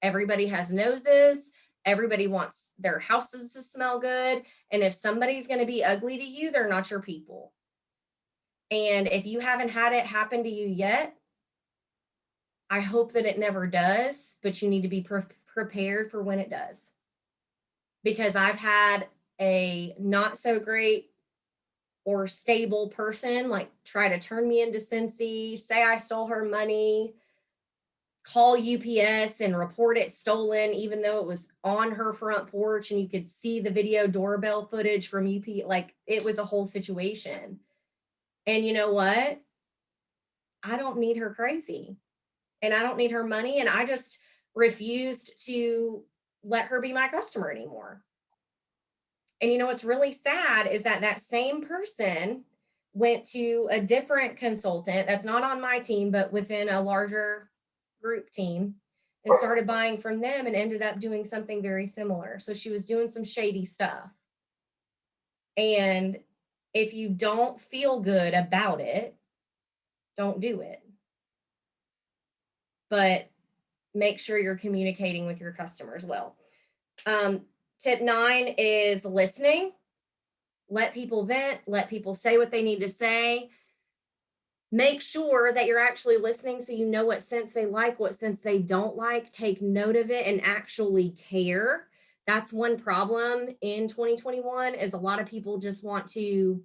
Everybody has noses. Everybody wants their houses to smell good. And if somebody's going to be ugly to you, they're not your people. And if you haven't had it happen to you yet, I hope that it never does, but you need to be prepared for when it does. Because I've had a not so great or stable person like try to turn me into Scentsy, say I stole her money, call UPS and report it stolen, even though it was on her front porch and you could see the video doorbell footage from UPS. Like, it was a whole situation. And you know what? I don't need her crazy. And I don't need her money. And I just refused to let her be my customer anymore. And you know what's really sad is that that same person went to a different consultant that's not on my team, but within a larger group team, and started buying from them and ended up doing something very similar. So she was doing some shady stuff. And if you don't feel good about it, don't do it. But make sure you're communicating with your customers well. Tip 9 is listening. Let people vent, let people say what they need to say. Make sure that you're actually listening so you know what scents they like, what scents they don't like. Take note of it and actually care. That's one problem in 2021 is a lot of people just want to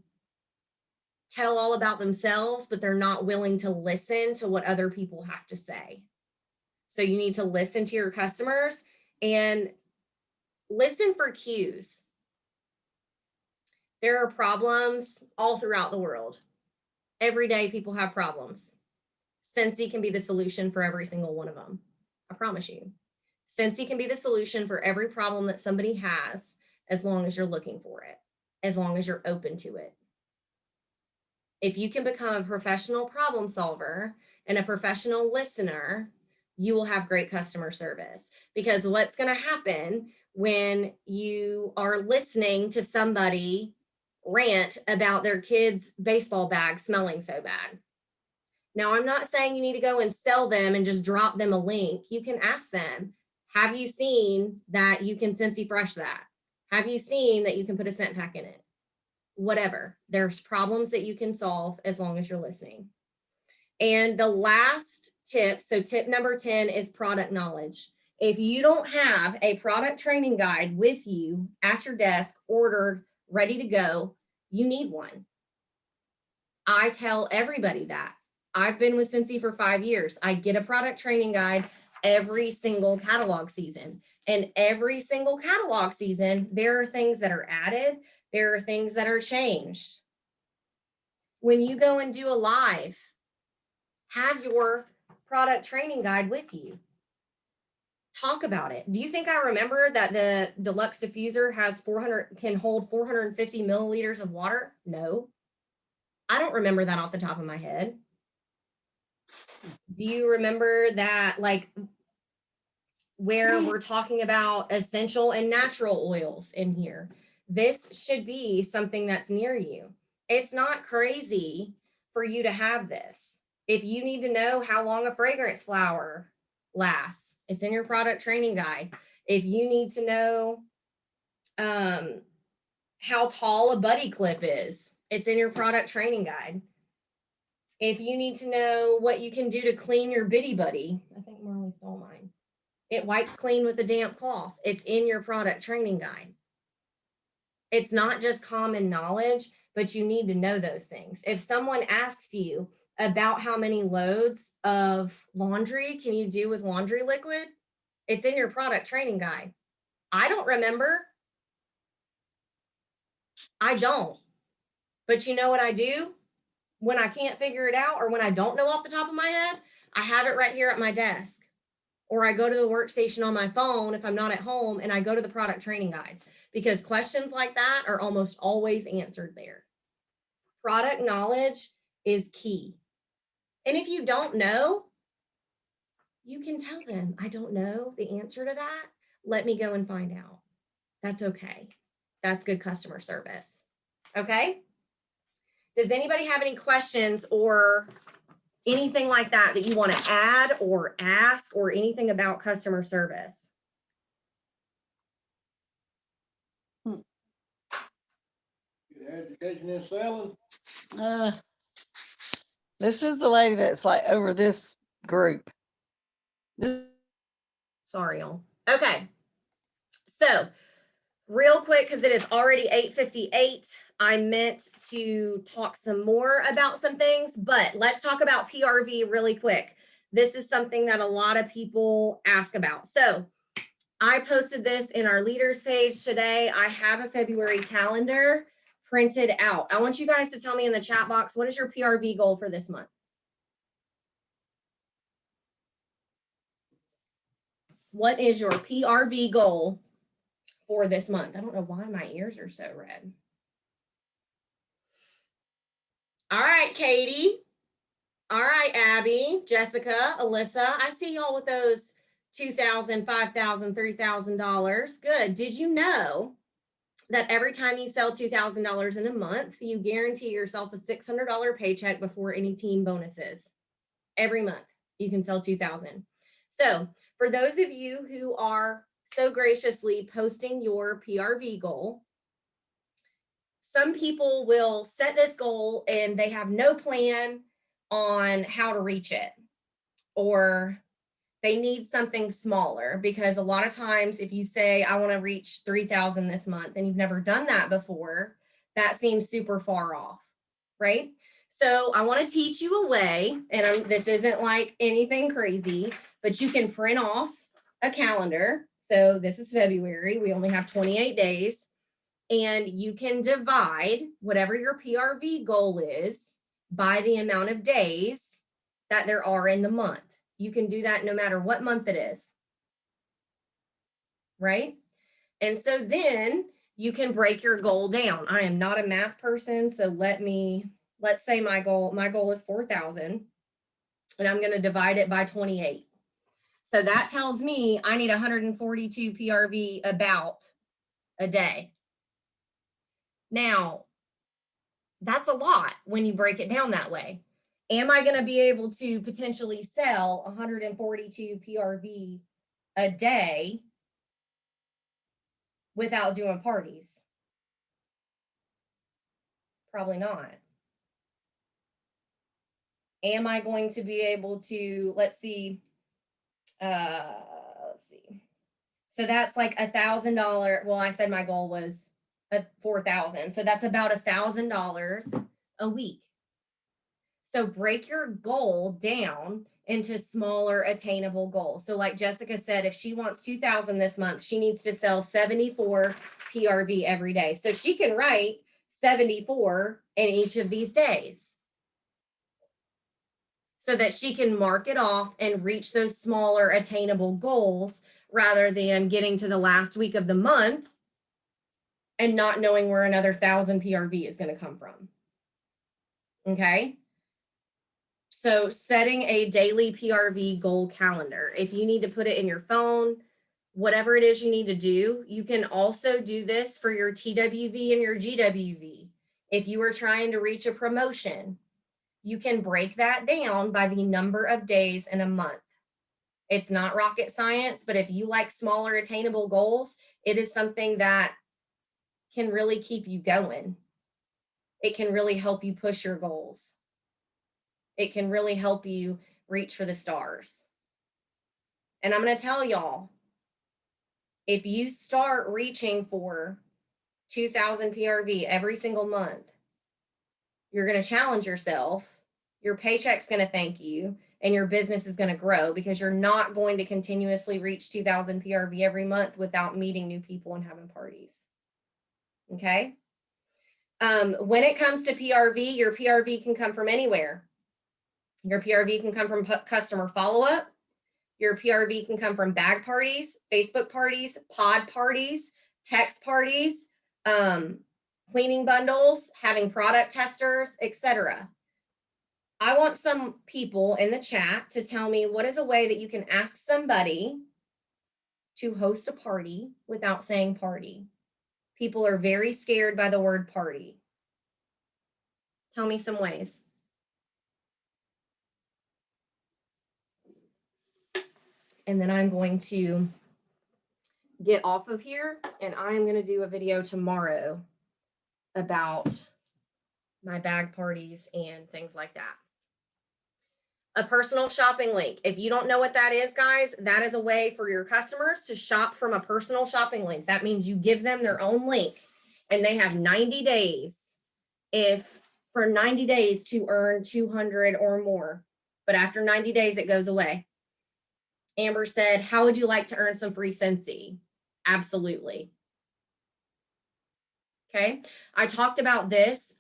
tell all about themselves, but they're not willing to listen to what other people have to say. So you need to listen to your customers and listen for cues. There are problems all throughout the world. Every day people have problems. Scentsy can be the solution for every single one of them. I promise you. Scentsy can be the solution for every problem that somebody has as long as you're looking for it. as long as you're open to it. If you can become a professional problem solver and a professional listener, you will have great customer service. Because what's going to happen when you are listening to somebody rant about their kid's baseball bag smelling so bad? Now, I'm not saying you need to go and sell them and just drop them a link. You can ask them, have you seen that you can Scentsy Fresh that? Have you seen that you can put a scent pack in it? Whatever. There's problems that you can solve as long as you're listening. And the last tip, so tip number 10 is product knowledge. If you don't have a product training guide with you at your desk, ordered, ready to go, you need one. I tell everybody that. I've been with Scentsy for 5 years. I get a product training guide every single catalog season. And every single catalog season, there are things that are added. There are things that are changed. When you go and do a live, have your product training guide with you. Talk about it. Do you think I remember that the deluxe diffuser can hold 450 milliliters of water? No. I don't remember that off the top of my head. Do you remember that, like, where we're talking about essential and natural oils in here? This should be something that's near you. It's not crazy for you to have this. If you need to know how long a fragrance flower lasts, it's in your product training guide. If you need to know how tall a buddy clip is, it's in your product training guide. If you need to know what you can do to clean your bitty buddy, I think Marley stole mine. It wipes clean with a damp cloth. It's in your product training guide. It's not just common knowledge, but you need to know those things. If someone asks you about how many loads of laundry can you do with laundry liquid, it's in your product training guide. I don't remember. I don't. But you know what I do? When I can't figure it out or when I don't know off the top of my head, I have it right here at my desk. Or I go to the workstation on my phone if I'm not at home, and I go to the product training guide, because questions like that are almost always answered there. Product knowledge is key. And if you don't know, you can tell them, I don't know the answer to that. Let me go and find out. That's okay. That's good customer service. Okay? Does anybody have any questions or anything like that you want to add or ask, or anything about customer service? Education in selling. This is the lady that's like over this group. Sorry, y'all. Okay. So real quick, because it is already 8:58, I meant to talk some more about some things, but let's talk about PRV really quick. This is something that a lot of people ask about. So I posted this in our leaders page today. I have a February calendar printed out. I want you guys to tell me in the chat box, what is your PRV goal for this month? What is your PRV goal for this month? I don't know why my ears are so red. All right, Katie. All right, Abby, Jessica, Alyssa. I see y'all with those $2,000, $5,000, $3,000. Good. Did you know that every time you sell $2,000 in a month, you guarantee yourself a $600 paycheck before any team bonuses? Every month you can sell $2,000. So for those of you who are so graciously posting your PRV goal, some people will set this goal and they have no plan on how to reach it, or they need something smaller, because a lot of times if you say, I want to reach 3,000 this month, and you've never done that before, that seems super far off, right? So I want to teach you a way, and this isn't like anything crazy, but you can print off a calendar. So this is February. We only have 28 days. And you can divide whatever your PRV goal is by the amount of days that there are in the month. You can do that no matter what month it is, right? And so then You can break your goal down. I am not a math person, so let's say my goal is 4,000 and I'm going to divide it by 28. So that tells me I need 142 PRV about a day. Now, that's a lot when you break it down that way. Am I going to be able to potentially sell 142 PRV a day without doing parties? Probably not. Am I going to be able to, let's see. So that's like $1,000. Well, I said my goal was 4,000. So that's about $1,000 a week. So break your goal down into smaller attainable goals. So like Jessica said, if she wants 2,000 this month, she needs to sell 74 PRV every day. So she can write 74 in each of these days so that she can mark it off and reach those smaller attainable goals rather than getting to the last week of the month and not knowing where another 1,000 PRV is going to come from. Okay. So setting a daily PRV goal calendar. If you need to put it in your phone, whatever it is you need to do, you can also do this for your TWV and your GWV. If you are trying to reach a promotion, you can break that down by the number of days in a month. It's not rocket science, but if you like smaller attainable goals, it is something that can really keep you going. It can really help you push your goals. It can really help you reach for the stars. And I'm going to tell y'all, if you start reaching for 2,000 PRV every single month, you're going to challenge yourself. Your paycheck's going to thank you, and your business is going to grow because you're not going to continuously reach 2,000 PRV every month without meeting new people and having parties. Okay. When it comes to PRV, your PRV can come from anywhere. Your PRV can come from customer follow-up. Your PRV can come from bag parties, Facebook parties, pod parties, text parties, cleaning bundles, having product testers, etc. I want some people in the chat to tell me what is a way that you can ask somebody to host a party without saying party. People are very scared by the word party. Tell me some ways. And then I'm going to get off of here and I'm going to do a video tomorrow about my bag parties and things like that. A personal shopping link. If you don't know what that is, guys, that is a way for your customers to shop from a personal shopping link. That means you give them their own link and they have 90 days for 90 days to earn 200 or more. But after 90 days, it goes away. Amber said, how would you like to earn some free Scentsy? Absolutely. Okay. I talked about this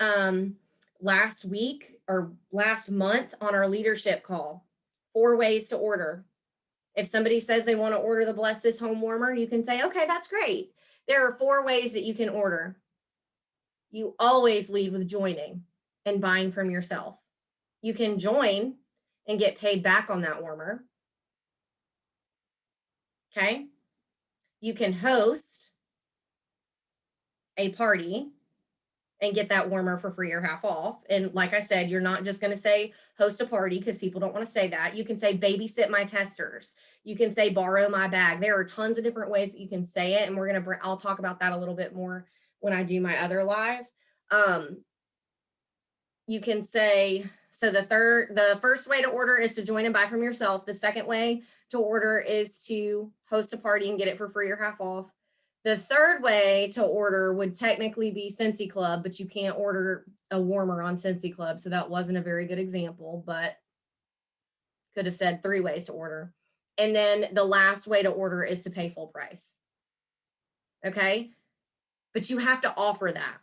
last week or last month on our leadership call. 4 ways to order. If somebody says they want to order the Bless This Home Warmer, you can say, okay, that's great. There are 4 ways that you can order. You always lead with joining and buying from yourself. You can join and get paid back on that warmer. Okay. You can host a party and get that warmer for free or half off. And like I said, you're not just going to say host a party because people don't want to say that. You can say babysit my testers. You can say borrow my bag. There are tons of different ways that you can say it. And I'll talk about that a little bit more when I do my other live. You can say, so the first way to order is to join and buy from yourself. The second way to order is to host a party and get it for free or half off. The third way to order would technically be Scentsy Club, but you can't order a warmer on Scentsy Club. So that wasn't a very good example, but could have said 3 ways to order. And then the last way to order is to pay full price. Okay. But you have to offer that.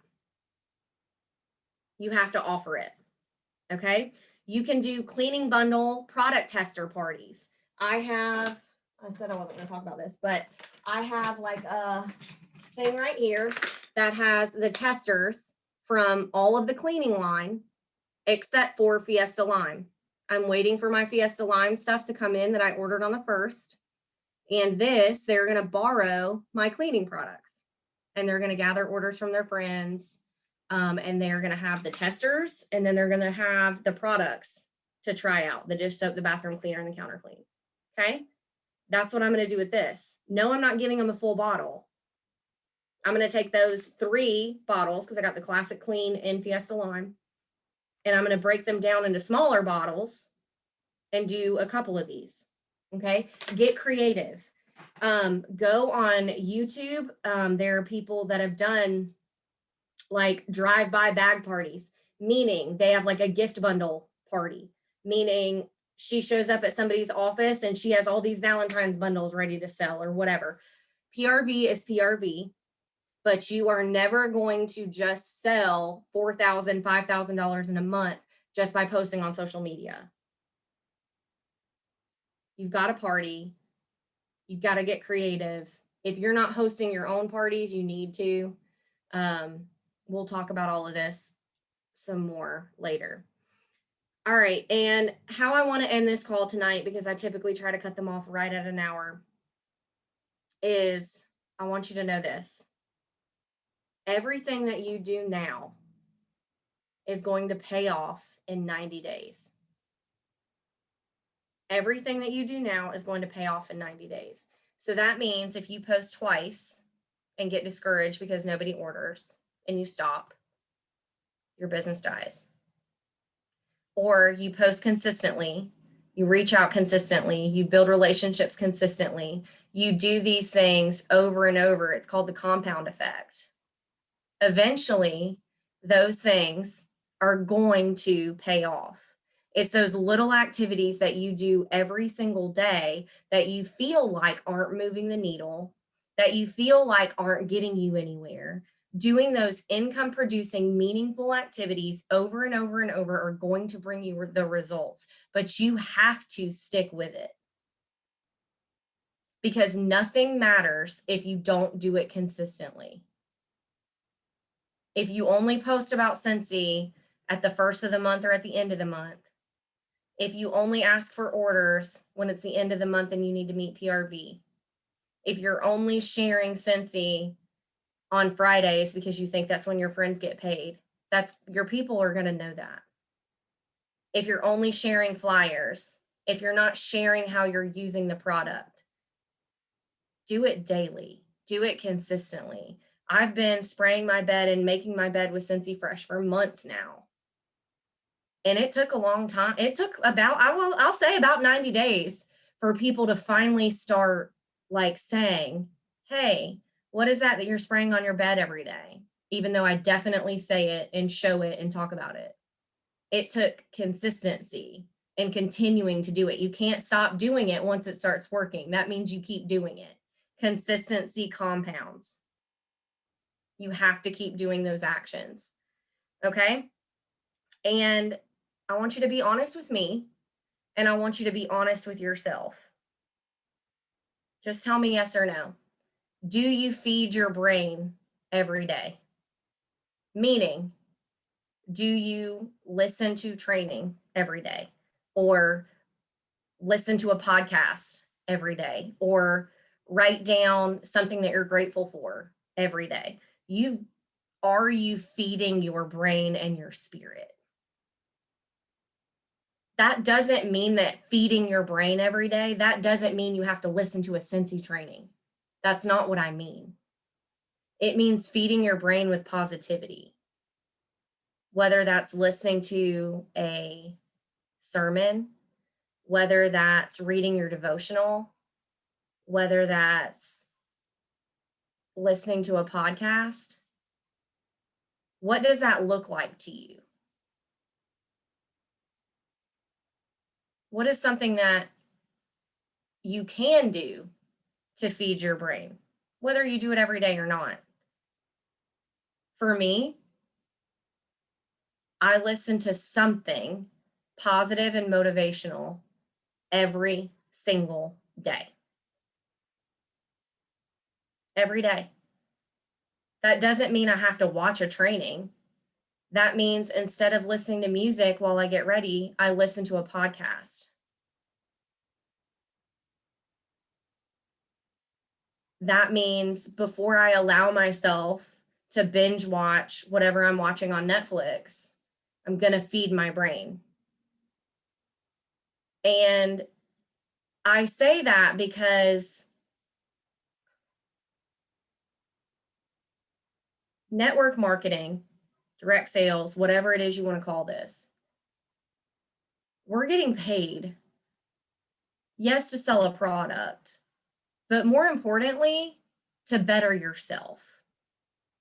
You have to offer it. Okay. You can do cleaning bundle product tester parties. I said I wasn't going to talk about this, but I have like a thing right here that has the testers from all of the cleaning line except for Fiesta Lime. I'm waiting for my Fiesta Lime stuff to come in that I ordered on the 1st. And this, they're going to borrow my cleaning products and they're going to gather orders from their friends. And they're going to have the testers and then they're going to have the products to try out, the dish soap, the bathroom cleaner, and the counter clean. Okay. That's what I'm going to do with this. No, I'm not giving them the full bottle. I'm going to take those 3 bottles because I got the Classic Clean and Fiesta Lime, and I'm going to break them down into smaller bottles and do a couple of these. Okay. Get creative. Go on YouTube. There are people that have done like drive-by bag parties, meaning they have like a gift bundle party, meaning she shows up at somebody's office and she has all these Valentine's bundles ready to sell or whatever. PRV is PRV, but you are never going to just sell $4,000, $5,000 in a month just by posting on social media. You've got a party. You've got to get creative. If you're not hosting your own parties, you need to. We'll talk about all of this some more later. All right. And how I want to end this call tonight, because I typically try to cut them off right at an hour, is I want you to know this. Everything that you do now is going to pay off in 90 days. Everything that you do now is going to pay off in 90 days. So that means if you post twice and get discouraged because nobody orders and you stop, your business dies. Or you post consistently, you reach out consistently, you build relationships consistently, you do these things over and over. It's called the compound effect. Eventually, those things are going to pay off. It's those little activities that you do every single day that you feel like aren't moving the needle, that you feel like aren't getting you anywhere. Doing those income producing, meaningful activities over and over and over are going to bring you the results, but you have to stick with it. Because nothing matters if you don't do it consistently. If you only post about Scentsy at the first of the month or at the end of the month, if you only ask for orders when it's the end of the month and you need to meet PRV, if you're only sharing Scentsy on Fridays because you think that's when your friends get paid, that's your people are going to know that. If you're only sharing flyers, if you're not sharing how you're using the product, do it daily, do it consistently. I've been spraying my bed and making my bed with Scentsy Fresh for months now. And it took a long time. It took about, I'll say about 90 days for people to finally start like saying, hey, what is that you're spraying on your bed every day? Even though I definitely say it and show it and talk about it. It took consistency and continuing to do it. You can't stop doing it once it starts working. That means you keep doing it. Consistency compounds. You have to keep doing those actions. Okay? And I want you to be honest with me, and I want you to be honest with yourself. Just tell me yes or no. Do you feed your brain every day? Meaning, do you listen to training every day or listen to a podcast every day or write down something that you're grateful for every day? Are you feeding your brain and your spirit? That doesn't mean that feeding your brain every day, that doesn't mean you have to listen to a Scentsy training. That's not what I mean. It means feeding your brain with positivity. Whether that's listening to a sermon, whether that's reading your devotional, whether that's listening to a podcast. What does that look like to you? What is something that you can do to feed your brain, whether you do it every day or not? For me, I listen to something positive and motivational every single day. Every day. That doesn't mean I have to watch a training. That means instead of listening to music while I get ready, I listen to a podcast. That means before I allow myself to binge watch whatever I'm watching on Netflix, I'm going to feed my brain. And I say that because network marketing, direct sales, whatever it is you want to call this, we're getting paid, yes, to sell a product, but more importantly, to better yourself,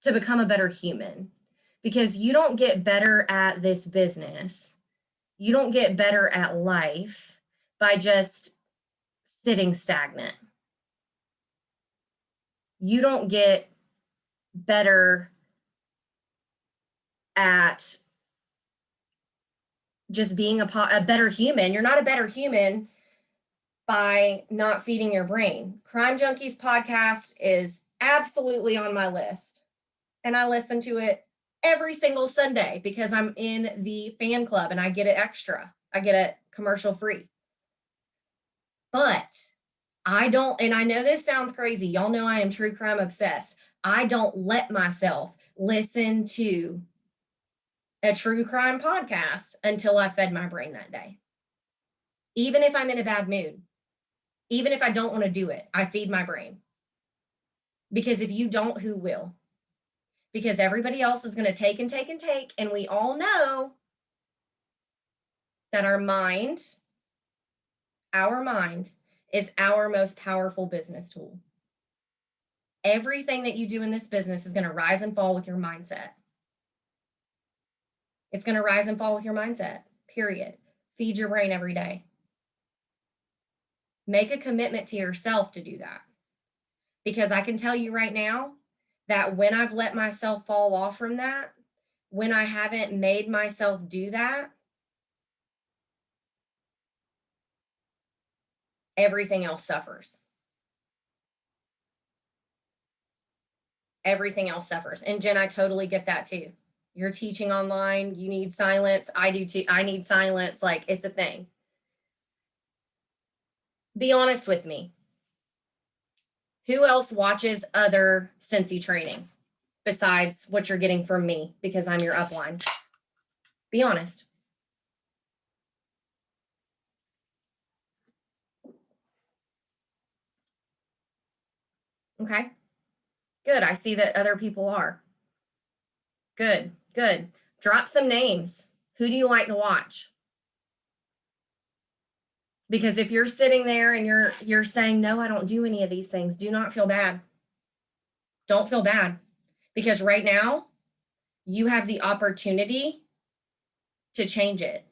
to become a better human. Because you don't get better at this business, you don't get better at life by just sitting stagnant. You don't get better at just being a better human. You're not a better human by not feeding your brain. Crime Junkies podcast is absolutely on my list. And I listen to it every single Sunday because I'm in the fan club and I get it extra. I get it commercial free. But I don't, and I know this sounds crazy. Y'all know I am true crime obsessed. I don't let myself listen to a true crime podcast until I fed my brain that day. Even if I'm in a bad mood, even if I don't want to do it, I feed my brain. Because if you don't, who will? Because everybody else is going to take and take and take. And we all know that our mind is our most powerful business tool. Everything that you do in this business is going to rise and fall with your mindset. It's going to rise and fall with your mindset, period. Feed your brain every day. Make a commitment to yourself to do that. Because I can tell you right now that when I've let myself fall off from that, when I haven't made myself do that, everything else suffers. Everything else suffers. And Jen, I totally get that too. You're teaching online, you need silence. I do too. I need silence. Like, it's a thing. Be honest with me. Who else watches other Cincy training besides what you're getting from me because I'm your upline? Be honest. Okay. Good. I see that other people are. Good. Good. Drop some names. Who do you like to watch? Because if you're sitting there and you're saying, no, I don't do any of these things, do not feel bad. Don't feel bad. Because right now, you have the opportunity to change it.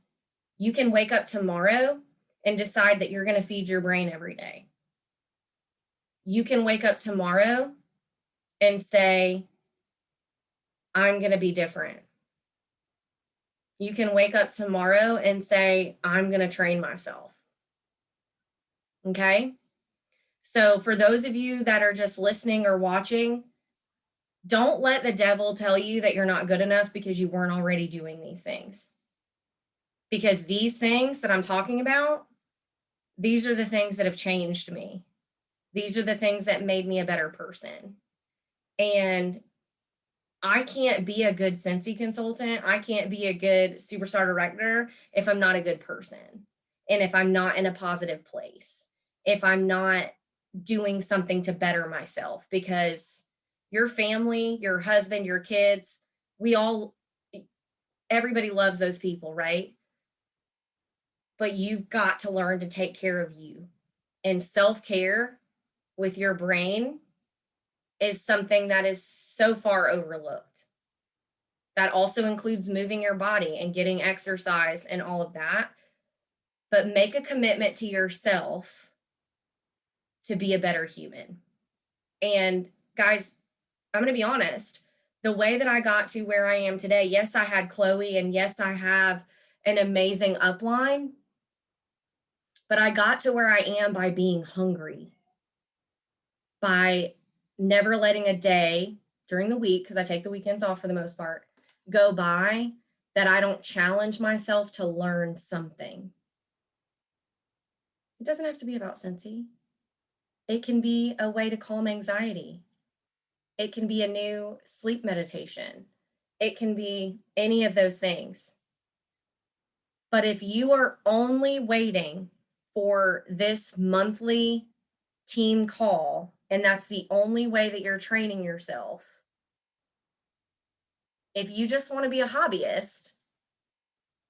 You can wake up tomorrow and decide that you're going to feed your brain every day. You can wake up tomorrow and say, I'm going to be different. You can wake up tomorrow and say, I'm going to train myself. Okay? So for those of you that are just listening or watching, don't let the devil tell you that you're not good enough because you weren't already doing these things. Because these things that I'm talking about, these are the things that have changed me. These are the things that made me a better person. And I can't be a good Cincy consultant. I can't be a good superstar director if I'm not a good person. And if I'm not in a positive place, if I'm not doing something to better myself, because your family, your husband, your kids, everybody loves those people, right? But you've got to learn to take care of you. And self-care with your brain is something that is so far overlooked. That also includes moving your body and getting exercise and all of that. But make a commitment to yourself to be a better human. And guys, I'm going to be honest. The way that I got to where I am today, yes, I had Chloe, and yes, I have an amazing upline, but I got to where I am by being hungry, by never letting a day during the week, because I take the weekends off for the most part, go by that I don't challenge myself to learn something. It doesn't have to be about Scentsy. It can be a way to calm anxiety. It can be a new sleep meditation. It can be any of those things. But if you are only waiting for this monthly team call, and that's the only way that you're training yourself, if you just want to be a hobbyist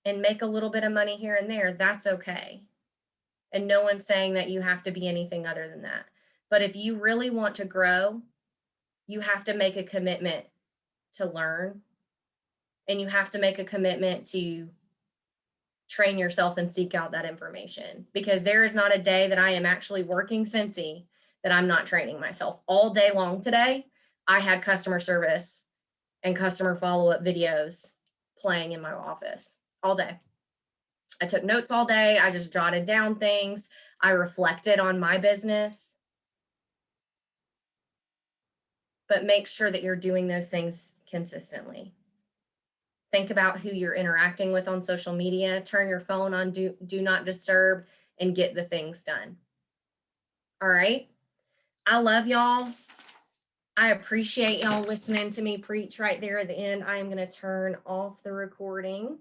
and make a little bit of money here and there, that's okay. And no one's saying that you have to be anything other than that. But if you really want to grow, you have to make a commitment to learn, and you have to make a commitment to train yourself and seek out that information, because there is not a day that I am actually working Scentsy that I'm not training myself. All day long today, I had customer service and customer follow-up videos playing in my office all day. I took notes all day. I just jotted down things. I reflected on my business. But make sure that you're doing those things consistently. Think about who you're interacting with on social media. Turn your phone on do not disturb and get the things done. All right. I love y'all. I appreciate y'all listening to me preach right there at the end. I am going to turn off the recording.